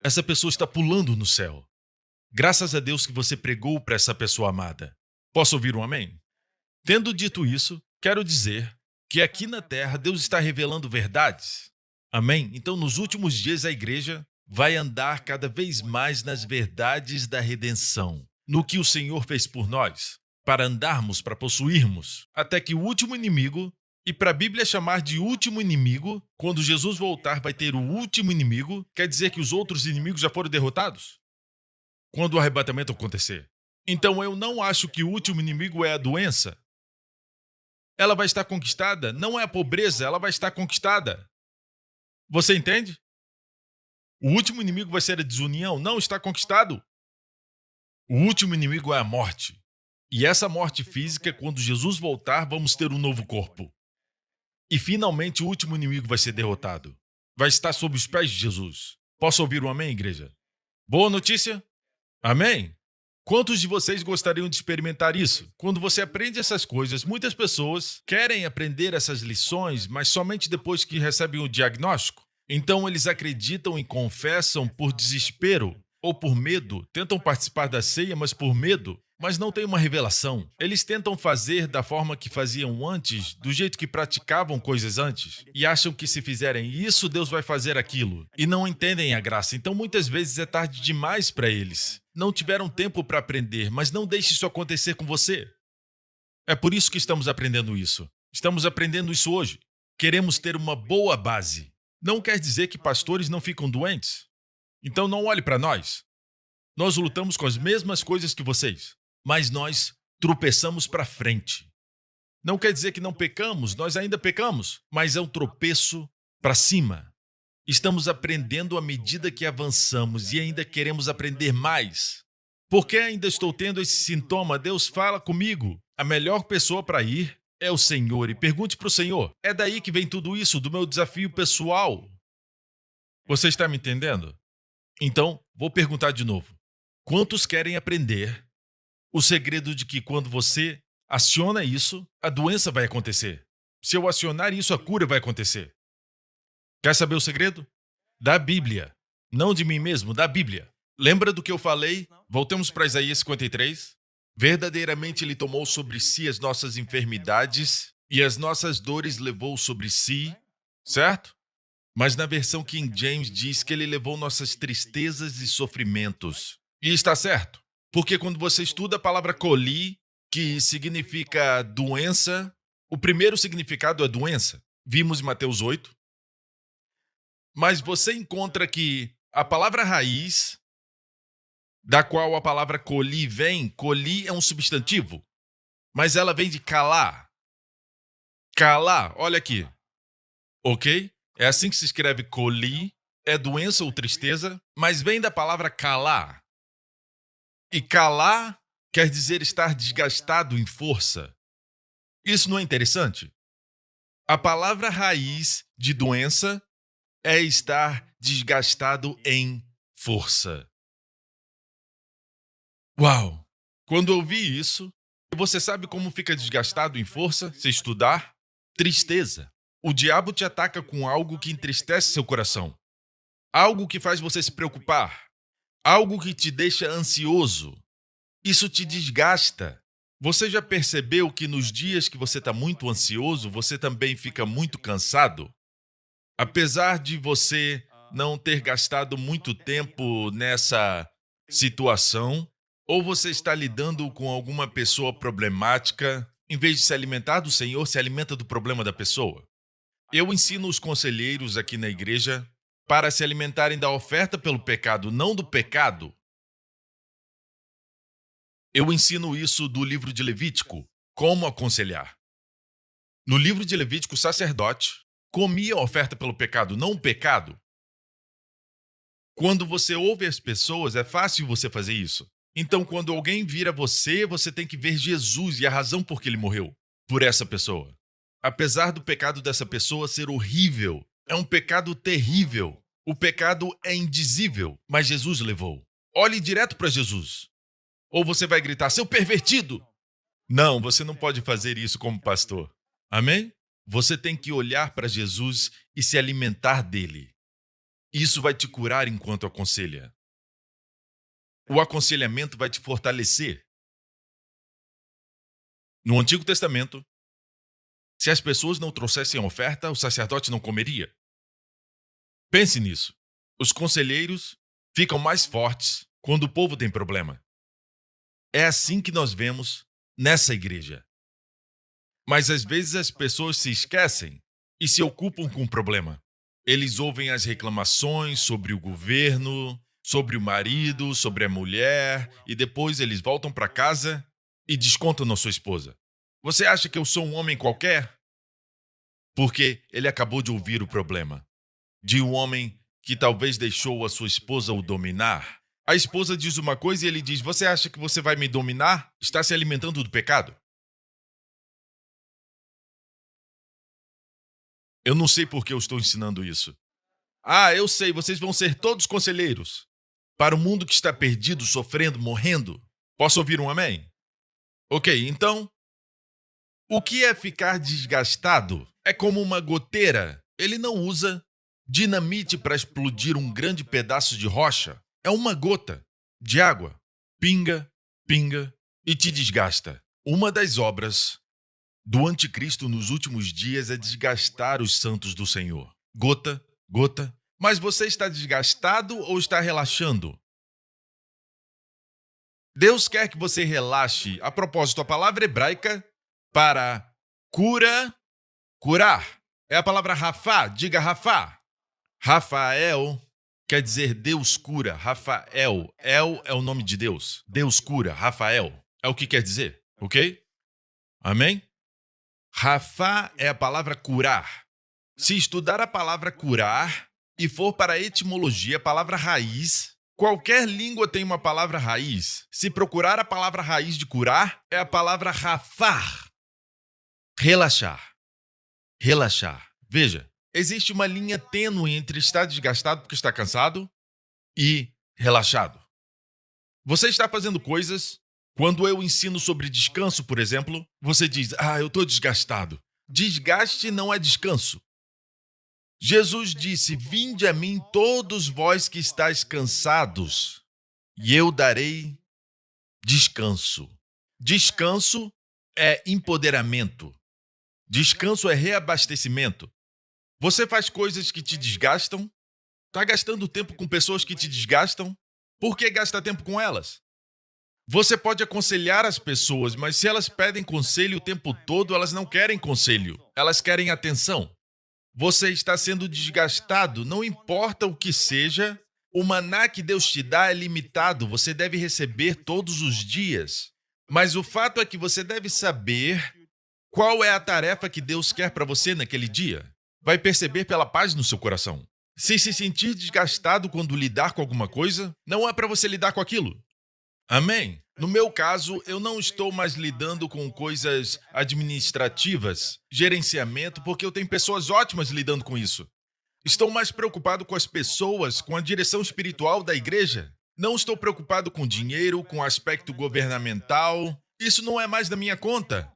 Essa pessoa está pulando no céu. Graças a Deus que você pregou para essa pessoa amada. Posso ouvir um amém? Tendo dito isso, quero dizer que aqui na terra Deus está revelando verdades. Amém? Então, nos últimos dias, a igreja vai andar cada vez mais nas verdades da redenção, no que o Senhor fez por nós, para andarmos, para possuirmos, até que o último inimigo, e para a Bíblia chamar de último inimigo, quando Jesus voltar vai ter o último inimigo, quer dizer que os outros inimigos já foram derrotados? Quando o arrebatamento acontecer. Então eu não acho que o último inimigo é a doença. Ela vai estar conquistada. Não é a pobreza, ela vai estar conquistada. Você entende? O último inimigo vai ser a desunião. Não está conquistado. O último inimigo é a morte. E essa morte física, quando Jesus voltar, vamos ter um novo corpo. E finalmente o último inimigo vai ser derrotado. Vai estar sob os pés de Jesus. Posso ouvir um amém, igreja? Boa notícia? Amém? Quantos de vocês gostariam de experimentar isso? Quando você aprende essas coisas, muitas pessoas querem aprender essas lições, mas somente depois que recebem o diagnóstico. Então eles acreditam e confessam por desespero ou por medo, tentam participar da ceia, mas por medo, mas não tem uma revelação. Eles tentam fazer da forma que faziam antes, do jeito que praticavam coisas antes, e acham que se fizerem isso, Deus vai fazer aquilo, e não entendem a graça. Então muitas vezes é tarde demais para eles. Não tiveram tempo para aprender, mas não deixe isso acontecer com você. É por isso que estamos aprendendo isso. Estamos aprendendo isso hoje. Queremos ter uma boa base. Não quer dizer que pastores não ficam doentes. Então não olhe para nós. Nós lutamos com as mesmas coisas que vocês, mas nós tropeçamos para frente. Não quer dizer que não pecamos, nós ainda pecamos, mas é um tropeço para cima. Estamos aprendendo à medida que avançamos e ainda queremos aprender mais. Por que ainda estou tendo esse sintoma? Deus fala comigo. A melhor pessoa para ir é o Senhor. E pergunte para o Senhor. É daí que vem tudo isso, do meu desafio pessoal. Você está me entendendo? Então, vou perguntar de novo. Quantos querem aprender o segredo de que quando você aciona isso, a doença vai acontecer? Se eu acionar isso, a cura vai acontecer. Quer saber o segredo? Da Bíblia. Não de mim mesmo, da Bíblia. Lembra do que eu falei? Voltemos para Isaías 53. Verdadeiramente ele tomou sobre si as nossas enfermidades e as nossas dores levou sobre si, certo? Mas na versão King James diz que ele levou nossas tristezas e sofrimentos. E está certo, porque quando você estuda a palavra coli, que significa doença, o primeiro significado é doença. Vimos em Mateus 8. Mas você encontra que a palavra raiz, da qual a palavra coli é um substantivo, mas ela vem de calar. Calar, olha aqui, ok? É assim que se escreve coli, é doença ou tristeza, mas vem da palavra calar. E calar quer dizer estar desgastado em força. Isso não é interessante? A palavra raiz de doença é estar desgastado em força. Uau! Quando eu vi isso, você sabe como fica desgastado em força se estudar? Tristeza. O diabo te ataca com algo que entristece seu coração. Algo que faz você se preocupar. Algo que te deixa ansioso. Isso te desgasta. Você já percebeu que nos dias que você está muito ansioso, você também fica muito cansado? Apesar de você não ter gastado muito tempo nessa situação, ou você está lidando com alguma pessoa problemática, em vez de se alimentar do Senhor, se alimenta do problema da pessoa. Eu ensino os conselheiros aqui na igreja para se alimentarem da oferta pelo pecado, não do pecado. Eu ensino isso do livro de Levítico, como aconselhar. No livro de Levítico, o sacerdote comia a oferta pelo pecado, não o pecado. Quando você ouve as pessoas, é fácil você fazer isso. Então, quando alguém vira você, você tem que ver Jesus e a razão por que ele morreu por essa pessoa. Apesar do pecado dessa pessoa ser horrível, é um pecado terrível. O pecado é indizível, mas Jesus levou. Olhe direto para Jesus. Ou você vai gritar, seu pervertido! Não, você não pode fazer isso como pastor. Amém? Você tem que olhar para Jesus e se alimentar dele. Isso vai te curar enquanto aconselha. O aconselhamento vai te fortalecer. No Antigo Testamento, se as pessoas não trouxessem oferta, o sacerdote não comeria. Pense nisso. Os conselheiros ficam mais fortes quando o povo tem problema. É assim que nós vemos nessa igreja. Mas às vezes as pessoas se esquecem e se ocupam com o problema. Eles ouvem as reclamações sobre o governo, sobre o marido, sobre a mulher, e depois eles voltam para casa e descontam na sua esposa. Você acha que eu sou um homem qualquer? Porque ele acabou de ouvir o problema. De um homem que talvez deixou a sua esposa o dominar. A esposa diz uma coisa e ele diz, você acha que você vai me dominar? Está se alimentando do pecado. Eu não sei por que eu estou ensinando isso. Ah, eu sei, vocês vão ser todos conselheiros. Para o mundo que está perdido, sofrendo, morrendo. Posso ouvir um amém? Ok, então, o que é ficar desgastado? É como uma goteira. Ele não usa dinamite para explodir um grande pedaço de rocha. É uma gota de água. Pinga, pinga e te desgasta. Uma das obras do anticristo nos últimos dias é desgastar os santos do Senhor. Gota, gota. Mas você está desgastado ou está relaxando? Deus quer que você relaxe. A propósito, a palavra hebraica para curar, é a palavra Rafá. Diga Rafá. Rafael quer dizer Deus cura. Rafael. El é o nome de Deus. Deus cura. Rafael. É o que quer dizer, ok? Amém? Rafá é a palavra curar. Se estudar a palavra curar e for para a etimologia, a palavra raiz, qualquer língua tem uma palavra raiz. Se procurar a palavra raiz de curar, é a palavra rafar. Relaxar. Relaxar. Veja, Existe uma linha tênue entre estar desgastado porque está cansado e relaxado. Você está fazendo coisas. Quando eu ensino sobre descanso, por exemplo, você diz: eu estou desgastado. Desgaste não é descanso. Jesus disse: Vinde a mim todos vós que estáis cansados, e eu darei descanso. Descanso é empoderamento. Descanso é reabastecimento. Você faz coisas que te desgastam? Está gastando tempo com pessoas que te desgastam? Por que gasta tempo com elas? Você pode aconselhar as pessoas, mas se elas pedem conselho o tempo todo, elas não querem conselho. Elas querem atenção. Você está sendo desgastado, não importa o que seja. O maná que Deus te dá é limitado, você deve receber todos os dias. Mas o fato é que você deve saber qual é a tarefa que Deus quer para você naquele dia. Vai perceber pela paz no seu coração. Se sentir desgastado quando lidar com alguma coisa, não é para você lidar com aquilo. Amém? No meu caso, eu não estou mais lidando com coisas administrativas, gerenciamento, porque eu tenho pessoas ótimas lidando com isso. Estou mais preocupado com as pessoas, com a direção espiritual da igreja. Não estou preocupado com dinheiro, com aspecto governamental. Isso não é mais da minha conta.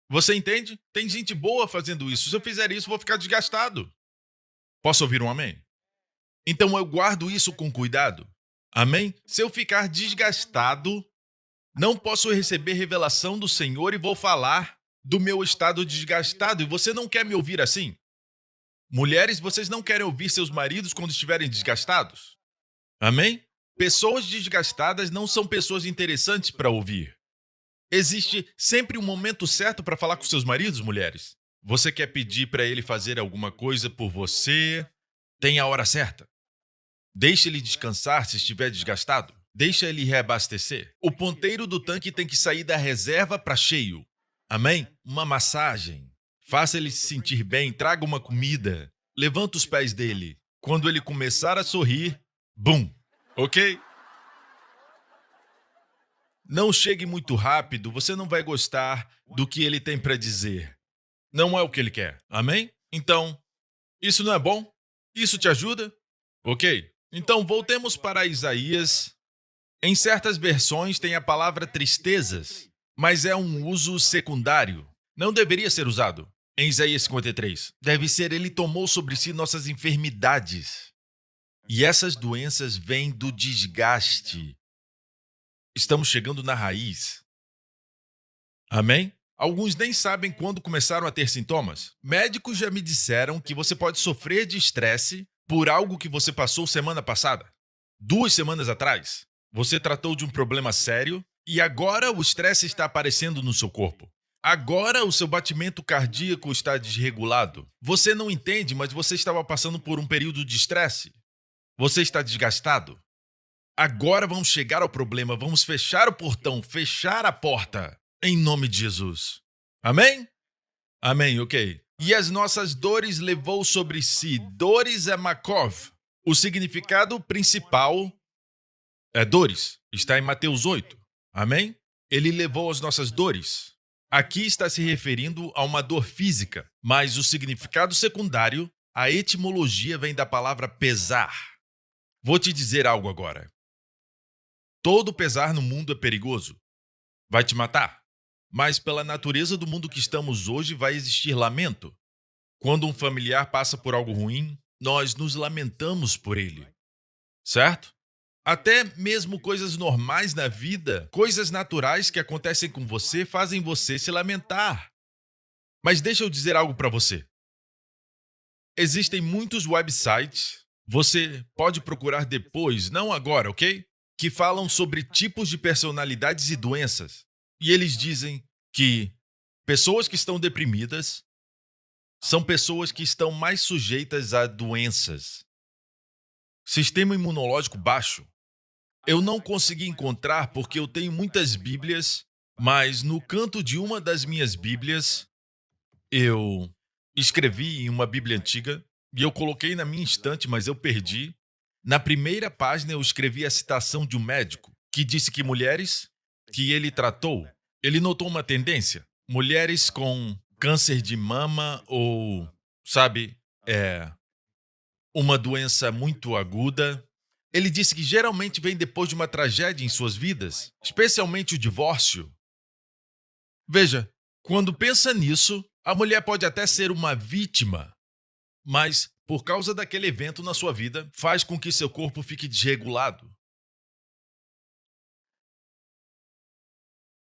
Você entende? Tem gente boa fazendo isso. Se eu fizer isso, vou ficar desgastado. Posso ouvir um amém? Então eu guardo isso com cuidado. Amém? Se eu ficar desgastado, não posso receber revelação do Senhor e vou falar do meu estado desgastado. E você não quer me ouvir assim? Mulheres, vocês não querem ouvir seus maridos quando estiverem desgastados? Amém? Pessoas desgastadas não são pessoas interessantes para ouvir. Existe sempre um momento certo para falar com seus maridos, mulheres. Você quer pedir para ele fazer alguma coisa por você? Tem a hora certa. Deixe ele descansar se estiver desgastado. Deixa ele reabastecer. O ponteiro do tanque tem que sair da reserva para cheio. Amém? Uma massagem. Faça ele se sentir bem, traga uma comida. Levanta os pés dele. Quando ele começar a sorrir, bum! Ok? Não chegue muito rápido, você não vai gostar do que ele tem para dizer. Não é o que ele quer. Amém? Então, isso não é bom? Isso te ajuda? Ok. Então, voltemos para Isaías. Em certas versões tem a palavra tristezas, mas é um uso secundário. Não deveria ser usado. Em Isaías 53, deve ser ele tomou sobre si nossas enfermidades. E essas doenças vêm do desgaste. Estamos chegando na raiz. Amém? Alguns nem sabem quando começaram a ter sintomas. Médicos já me disseram que você pode sofrer de estresse por algo que você passou semana passada. 2 semanas atrás, você tratou de um problema sério e agora o estresse está aparecendo no seu corpo. Agora o seu batimento cardíaco está desregulado. Você não entende, mas você estava passando por um período de estresse. Você está desgastado. Agora vamos chegar ao problema, vamos fechar o portão, fechar a porta, em nome de Jesus. Amém? Amém, ok. E as nossas dores levou sobre si. Dores é Makov. O significado principal é dores. Está em Mateus 8. Amém? Ele levou as nossas dores. Aqui está se referindo a uma dor física, mas o significado secundário, a etimologia vem da palavra pesar. Vou te dizer algo agora. Todo pesar no mundo é perigoso. Vai te matar. Mas pela natureza do mundo que estamos hoje, vai existir lamento. Quando um familiar passa por algo ruim, nós nos lamentamos por ele. Certo? Até mesmo coisas normais na vida, coisas naturais que acontecem com você, fazem você se lamentar. Mas deixa eu dizer algo para você. Existem muitos websites, você pode procurar depois, não agora, ok? Que falam sobre tipos de personalidades e doenças. E eles dizem que pessoas que estão deprimidas são pessoas que estão mais sujeitas a doenças. Sistema imunológico baixo. Eu não consegui encontrar porque eu tenho muitas bíblias, mas no canto de uma das minhas bíblias, eu escrevi em uma bíblia antiga e eu coloquei na minha estante, mas eu perdi. Na primeira página eu escrevi a citação de um médico que disse que mulheres que ele tratou, ele notou uma tendência. Mulheres com câncer de mama ou, sabe, é uma doença muito aguda. Ele disse que geralmente vem depois de uma tragédia em suas vidas, especialmente o divórcio. Veja, quando pensa nisso, a mulher pode até ser uma vítima, mas por causa daquele evento na sua vida, faz com que seu corpo fique desregulado.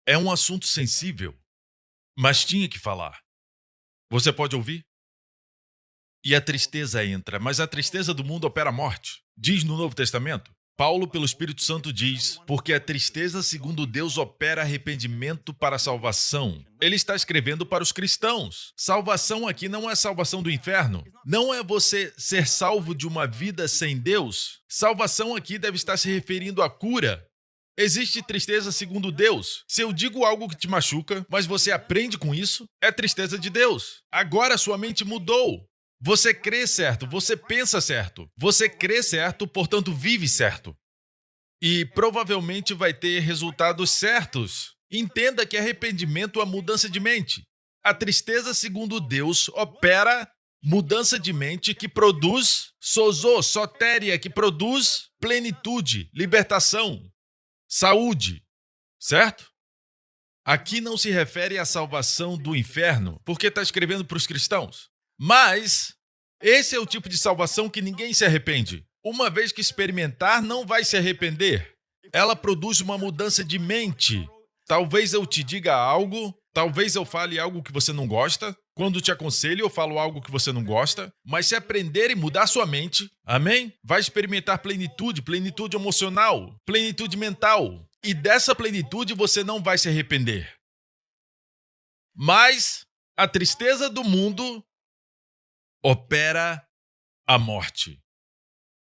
É um assunto sensível, mas tinha que falar. Você pode ouvir? E a tristeza entra, mas a tristeza do mundo opera a morte. Diz no Novo Testamento. Paulo, pelo Espírito Santo, diz: porque a tristeza, segundo Deus, opera arrependimento para a salvação. Ele está escrevendo para os cristãos. Salvação aqui não é salvação do inferno. Não é você ser salvo de uma vida sem Deus. Salvação aqui deve estar se referindo à cura. Existe tristeza segundo Deus. Se eu digo algo que te machuca, mas você aprende com isso, é tristeza de Deus. Agora sua mente mudou. Você crê certo, você pensa certo. Você crê certo, portanto vive certo. E provavelmente vai ter resultados certos. Entenda que arrependimento é mudança de mente. A tristeza segundo Deus opera mudança de mente que produz sotéria, que produz plenitude, libertação, saúde, certo? Aqui não se refere à salvação do inferno, porque está escrevendo para os cristãos. Mas esse é o tipo de salvação que ninguém se arrepende. Uma vez que experimentar, não vai se arrepender. Ela produz uma mudança de mente. Talvez eu te diga algo, talvez eu fale algo que você não gosta. Quando te aconselho, eu falo algo que você não gosta. Mas se aprender e mudar sua mente, amém? Vai experimentar plenitude, plenitude emocional, plenitude mental. E dessa plenitude você não vai se arrepender. Mas a tristeza do mundo opera a morte.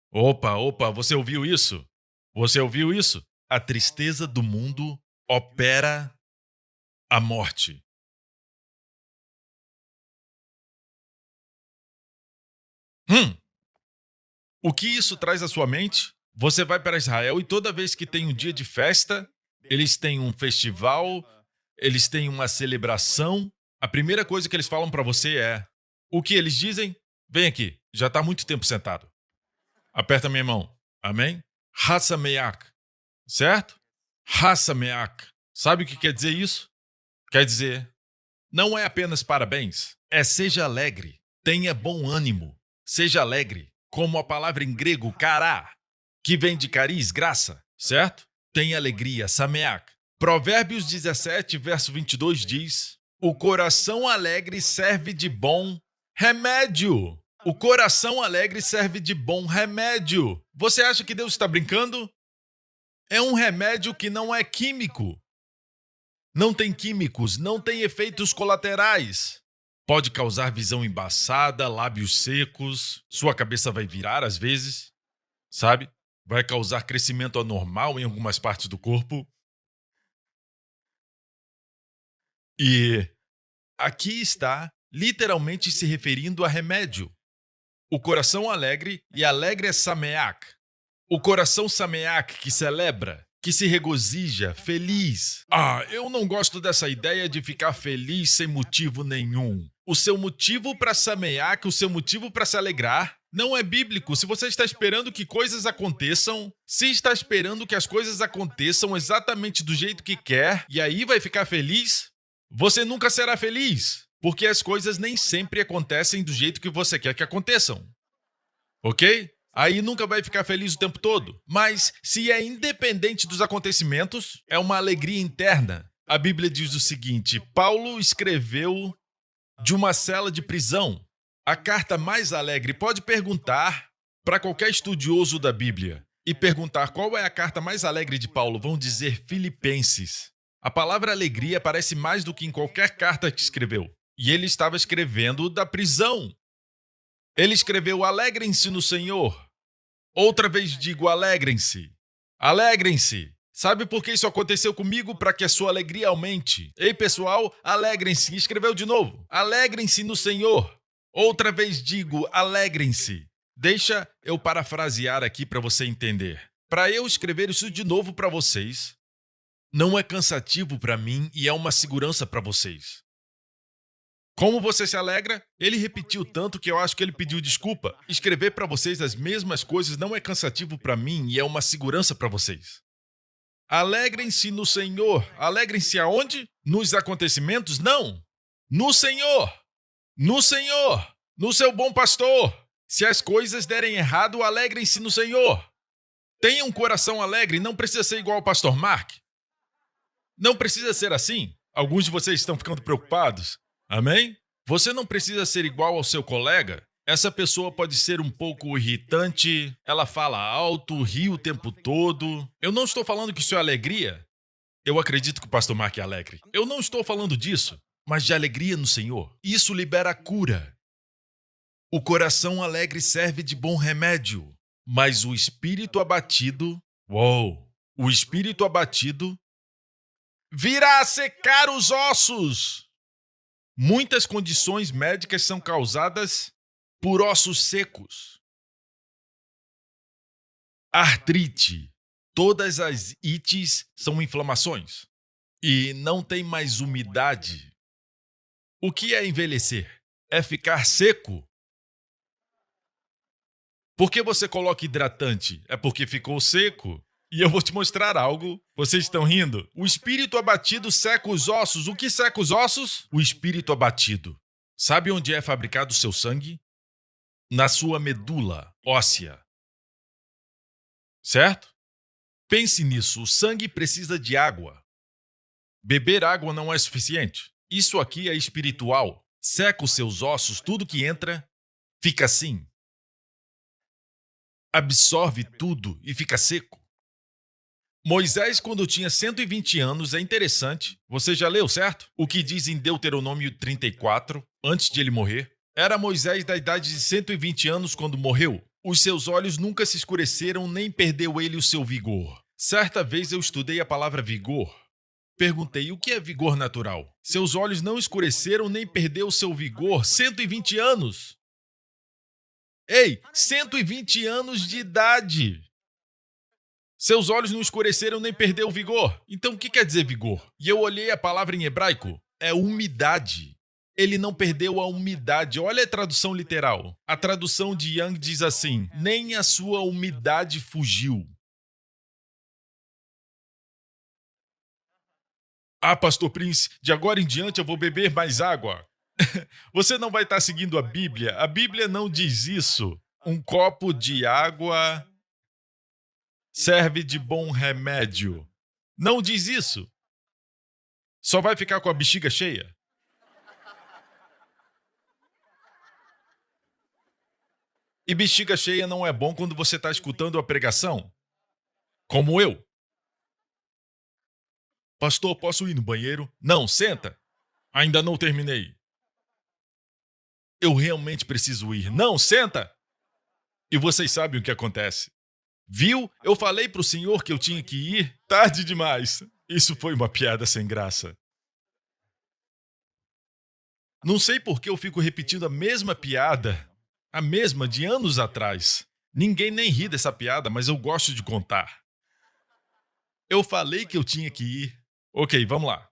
Opa, você ouviu isso? Você ouviu isso? A tristeza do mundo opera a morte. O que isso traz à sua mente? Você vai para Israel e toda vez que tem um dia de festa, eles têm um festival, eles têm uma celebração, a primeira coisa que eles falam para você é: o que eles dizem? Vem aqui, já está muito tempo sentado. Aperta minha mão. Amém? Hassameach. Certo? Hassameach. Sabe o que quer dizer isso? Quer dizer, não é apenas parabéns, é seja alegre, tenha bom ânimo, seja alegre, como a palavra em grego kará, que vem de cariz, graça, certo? Tenha alegria, sameach. Provérbios 17, verso 22 diz: o coração alegre serve de bom remédio. O coração alegre serve de bom remédio. Você acha que Deus está brincando? É um remédio que não é químico. Não tem químicos, não tem efeitos colaterais. Pode causar visão embaçada, lábios secos, sua cabeça vai virar às vezes, sabe? Vai causar crescimento anormal em algumas partes do corpo. E aqui está literalmente se referindo a remédio. O coração alegre, e alegre é sameach. O coração sameach, que celebra, que se regozija, feliz. Eu não gosto dessa ideia de ficar feliz sem motivo nenhum. O seu motivo para sameach, o seu motivo para se alegrar, não é bíblico. Se você está esperando que coisas aconteçam, se está esperando que as coisas aconteçam exatamente do jeito que quer, e aí vai ficar feliz, você nunca será feliz. Porque as coisas nem sempre acontecem do jeito que você quer que aconteçam. Ok? Aí nunca vai ficar feliz o tempo todo. Mas se é independente dos acontecimentos, é uma alegria interna. A Bíblia diz o seguinte: Paulo escreveu de uma cela de prisão. A carta mais alegre. Pode perguntar para qualquer estudioso da Bíblia e perguntar qual é a carta mais alegre de Paulo. Vão dizer Filipenses. A palavra alegria aparece mais do que em qualquer carta que escreveu. E ele estava escrevendo da prisão. Ele escreveu: alegrem-se no Senhor. Outra vez digo: alegrem-se. Alegrem-se. Sabe por que isso aconteceu comigo? Para que a sua alegria aumente. Ei, pessoal, alegrem-se. Escreveu de novo: alegrem-se no Senhor. Outra vez digo: alegrem-se. Deixa eu parafrasear aqui para você entender. Para eu escrever isso de novo para vocês, não é cansativo para mim e é uma segurança para vocês. Como você se alegra? Ele repetiu tanto que eu acho que ele pediu desculpa. Escrever para vocês as mesmas coisas não é cansativo para mim e é uma segurança para vocês. Alegrem-se no Senhor. Alegrem-se aonde? Nos acontecimentos? Não. No Senhor. No Senhor. No seu bom pastor. Se as coisas derem errado, alegrem-se no Senhor. Tenha um coração alegre, não precisa ser igual ao pastor Mark. Não precisa ser assim. Alguns de vocês estão ficando preocupados. Amém? Você não precisa ser igual ao seu colega. Essa pessoa pode ser um pouco irritante, ela fala alto, ri o tempo todo. Eu não estou falando que isso é alegria. Eu acredito que o pastor Mark é alegre. Eu não estou falando disso, mas de alegria no Senhor. Isso libera cura. O coração alegre serve de bom remédio, mas o espírito abatido, o espírito abatido virá secar os ossos. Muitas condições médicas são causadas por ossos secos. Artrite. Todas as ites são inflamações. E não tem mais umidade. O que é envelhecer? É ficar seco. Por que você coloca hidratante? É porque ficou seco. E eu vou te mostrar algo. Vocês estão rindo? O espírito abatido seca os ossos. O que seca os ossos? O espírito abatido. Sabe onde é fabricado o seu sangue? Na sua medula óssea. Certo? Pense nisso. O sangue precisa de água. Beber água não é suficiente. Isso aqui é espiritual. Seca os seus ossos, tudo que entra fica assim. Absorve tudo e fica seco. Moisés, quando tinha 120 anos, é interessante. Você já leu, certo? O que diz em Deuteronômio 34, antes de ele morrer. Era Moisés da idade de 120 anos quando morreu. Os seus olhos nunca se escureceram, nem perdeu ele o seu vigor. Certa vez eu estudei a palavra vigor. Perguntei, o que é vigor natural? Seus olhos não escureceram, nem perdeu o seu vigor. 120 anos! Ei, 120 anos de idade! Seus olhos não escureceram nem perdeu o vigor. Então o que quer dizer vigor? E eu olhei a palavra em hebraico. É umidade. Ele não perdeu a umidade. Olha a tradução literal. A tradução de Young diz assim: nem a sua umidade fugiu. Ah, Pastor Prince, de agora em diante eu vou beber mais água. Você não vai estar seguindo a Bíblia. A Bíblia não diz isso. Um copo de água serve de bom remédio. Não diz isso. Só vai ficar com a bexiga cheia. E bexiga cheia não é bom quando você está escutando a pregação. Como eu. Pastor, posso ir no banheiro? Não, senta. Ainda não terminei. Eu realmente preciso ir. Não, senta. E vocês sabem o que acontece. Viu? Eu falei para o senhor que eu tinha que ir tarde demais. Isso foi uma piada sem graça. Não sei por que eu fico repetindo a mesma piada. A mesma de anos atrás. Ninguém nem ri dessa piada, mas eu gosto de contar. Eu falei que eu tinha que ir. Ok, vamos lá.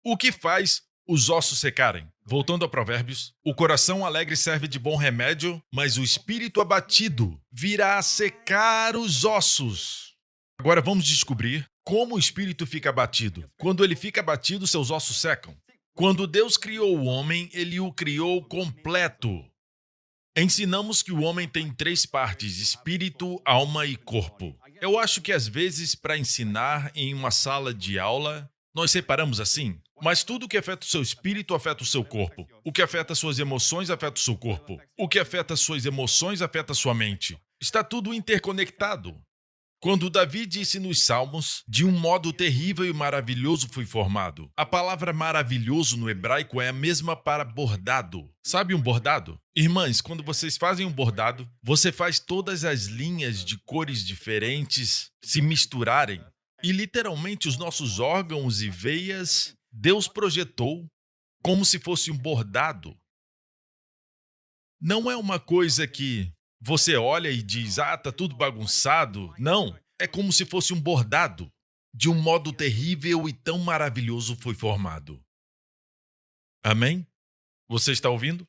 O que faz os ossos secarem? Voltando a Provérbios, o coração alegre serve de bom remédio, mas o espírito abatido virá a secar os ossos. Agora vamos descobrir como o espírito fica abatido. Quando ele fica abatido, seus ossos secam. Quando Deus criou o homem, ele o criou completo. Ensinamos que o homem tem 3 partes: espírito, alma e corpo. Eu acho que às vezes, para ensinar em uma sala de aula, nós separamos assim. Mas tudo que afeta o seu espírito afeta o seu corpo. O que afeta suas emoções afeta o seu corpo. O que afeta suas emoções afeta a sua mente. Está tudo interconectado. Quando Davi disse nos Salmos, de um modo terrível e maravilhoso fui formado. A palavra maravilhoso no hebraico é a mesma para bordado. Sabe um bordado? Irmãs, quando vocês fazem um bordado, você faz todas as linhas de cores diferentes se misturarem. E literalmente os nossos órgãos e veias, Deus projetou como se fosse um bordado. Não é uma coisa que você olha e diz, ah, tá tudo bagunçado. Não, é como se fosse um bordado. De um modo terrível e tão maravilhoso foi formado. Amém? Você está ouvindo?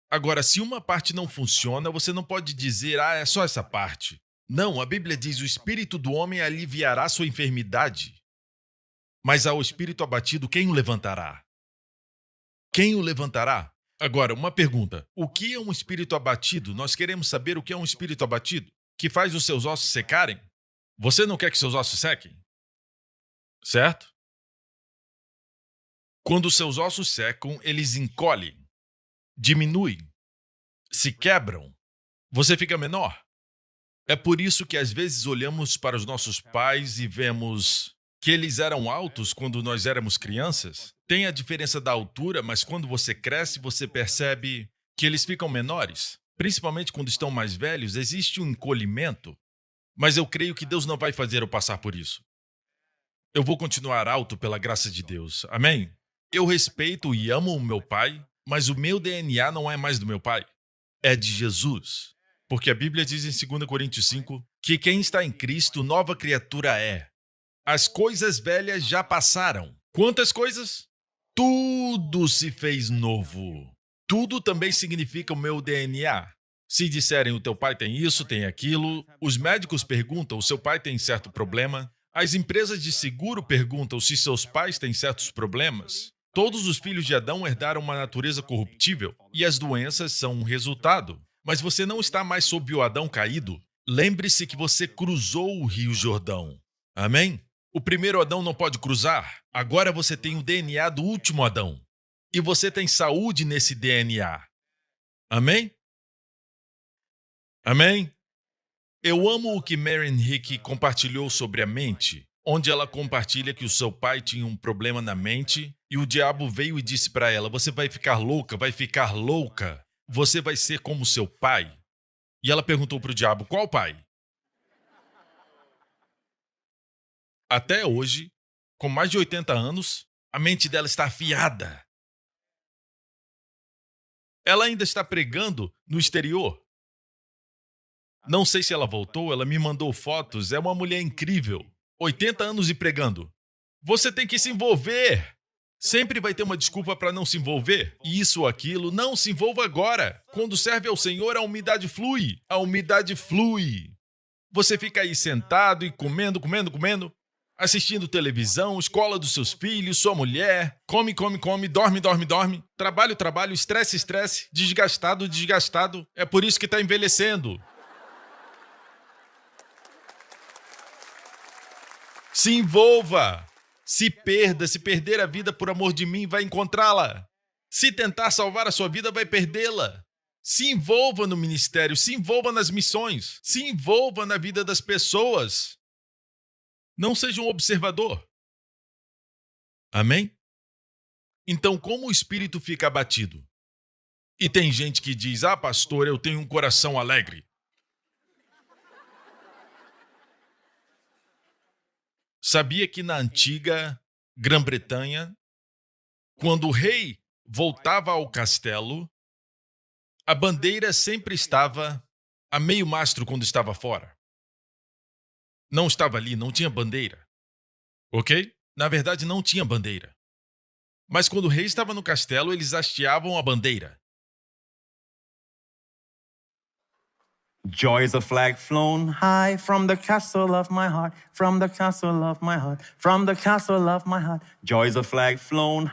Agora, se uma parte não funciona, você não pode dizer, é só essa parte. Não, a Bíblia diz, o espírito do homem aliviará sua enfermidade. Mas ao espírito abatido, quem o levantará? Quem o levantará? Agora, uma pergunta. O que é um espírito abatido? Nós queremos saber o que é um espírito abatido. Que faz os seus ossos secarem? Você não quer que seus ossos sequem? Certo? Quando os seus ossos secam, eles encolhem, diminuem, se quebram. Você fica menor. É por isso que às vezes olhamos para os nossos pais e vemos que eles eram altos quando nós éramos crianças. Tem a diferença da altura, mas quando você cresce, você percebe que eles ficam menores. Principalmente quando estão mais velhos, existe um encolhimento. Mas eu creio que Deus não vai fazer eu passar por isso. Eu vou continuar alto pela graça de Deus. Amém? Eu respeito e amo o meu pai, mas o meu DNA não é mais do meu pai. É de Jesus. Porque a Bíblia diz em 2 Coríntios 5 que quem está em Cristo, nova criatura é. As coisas velhas já passaram. Quantas coisas? Tudo se fez novo. Tudo também significa o meu DNA. Se disserem o teu pai tem isso, tem aquilo, os médicos perguntam o seu pai tem certo problema, as empresas de seguro perguntam se seus pais têm certos problemas. Todos os filhos de Adão herdaram uma natureza corruptível e as doenças são um resultado. Mas você não está mais sob o Adão caído. Lembre-se que você cruzou o Rio Jordão. Amém? O primeiro Adão não pode cruzar. Agora você tem o DNA do último Adão. E você tem saúde nesse DNA. Amém? Amém? Eu amo o que Mary Henrique compartilhou sobre a mente, onde ela compartilha que o seu pai tinha um problema na mente e o diabo veio e disse para ela, você vai ficar louca, vai ficar louca. Você vai ser como seu pai. E ela perguntou para o diabo, qual pai? Até hoje, com mais de 80 anos, a mente dela está afiada. Ela ainda está pregando no exterior. Não sei se ela voltou, ela me mandou fotos, é uma mulher incrível. 80 anos e pregando. Você tem que se envolver. Sempre vai ter uma desculpa para não se envolver. Isso ou aquilo, não se envolva agora. Quando serve ao Senhor, a umidade flui. A umidade flui. Você fica aí sentado e comendo, assistindo televisão, escola dos seus filhos, sua mulher, come, dorme. Trabalho, estresse, desgastado. É por isso que está envelhecendo. Se envolva. Se perder a vida por amor de mim, vai encontrá-la. Se tentar salvar a sua vida, vai perdê-la. Se envolva no ministério, se envolva nas missões, se envolva na vida das pessoas. Não seja um observador. Amém? Então, como o espírito fica abatido? E tem gente que diz, pastor, eu tenho um coração alegre. Sabia que na antiga Grã-Bretanha, quando o rei voltava ao castelo, a bandeira sempre estava a meio mastro quando estava fora. Não estava ali, não tinha bandeira. Ok? Na verdade, não tinha bandeira. Mas quando o rei estava no castelo, eles hasteavam a bandeira. Joy is a flag flown high from the castle of my heart, from the castle of my heart, from the castle of my heart. Joy is a flag flown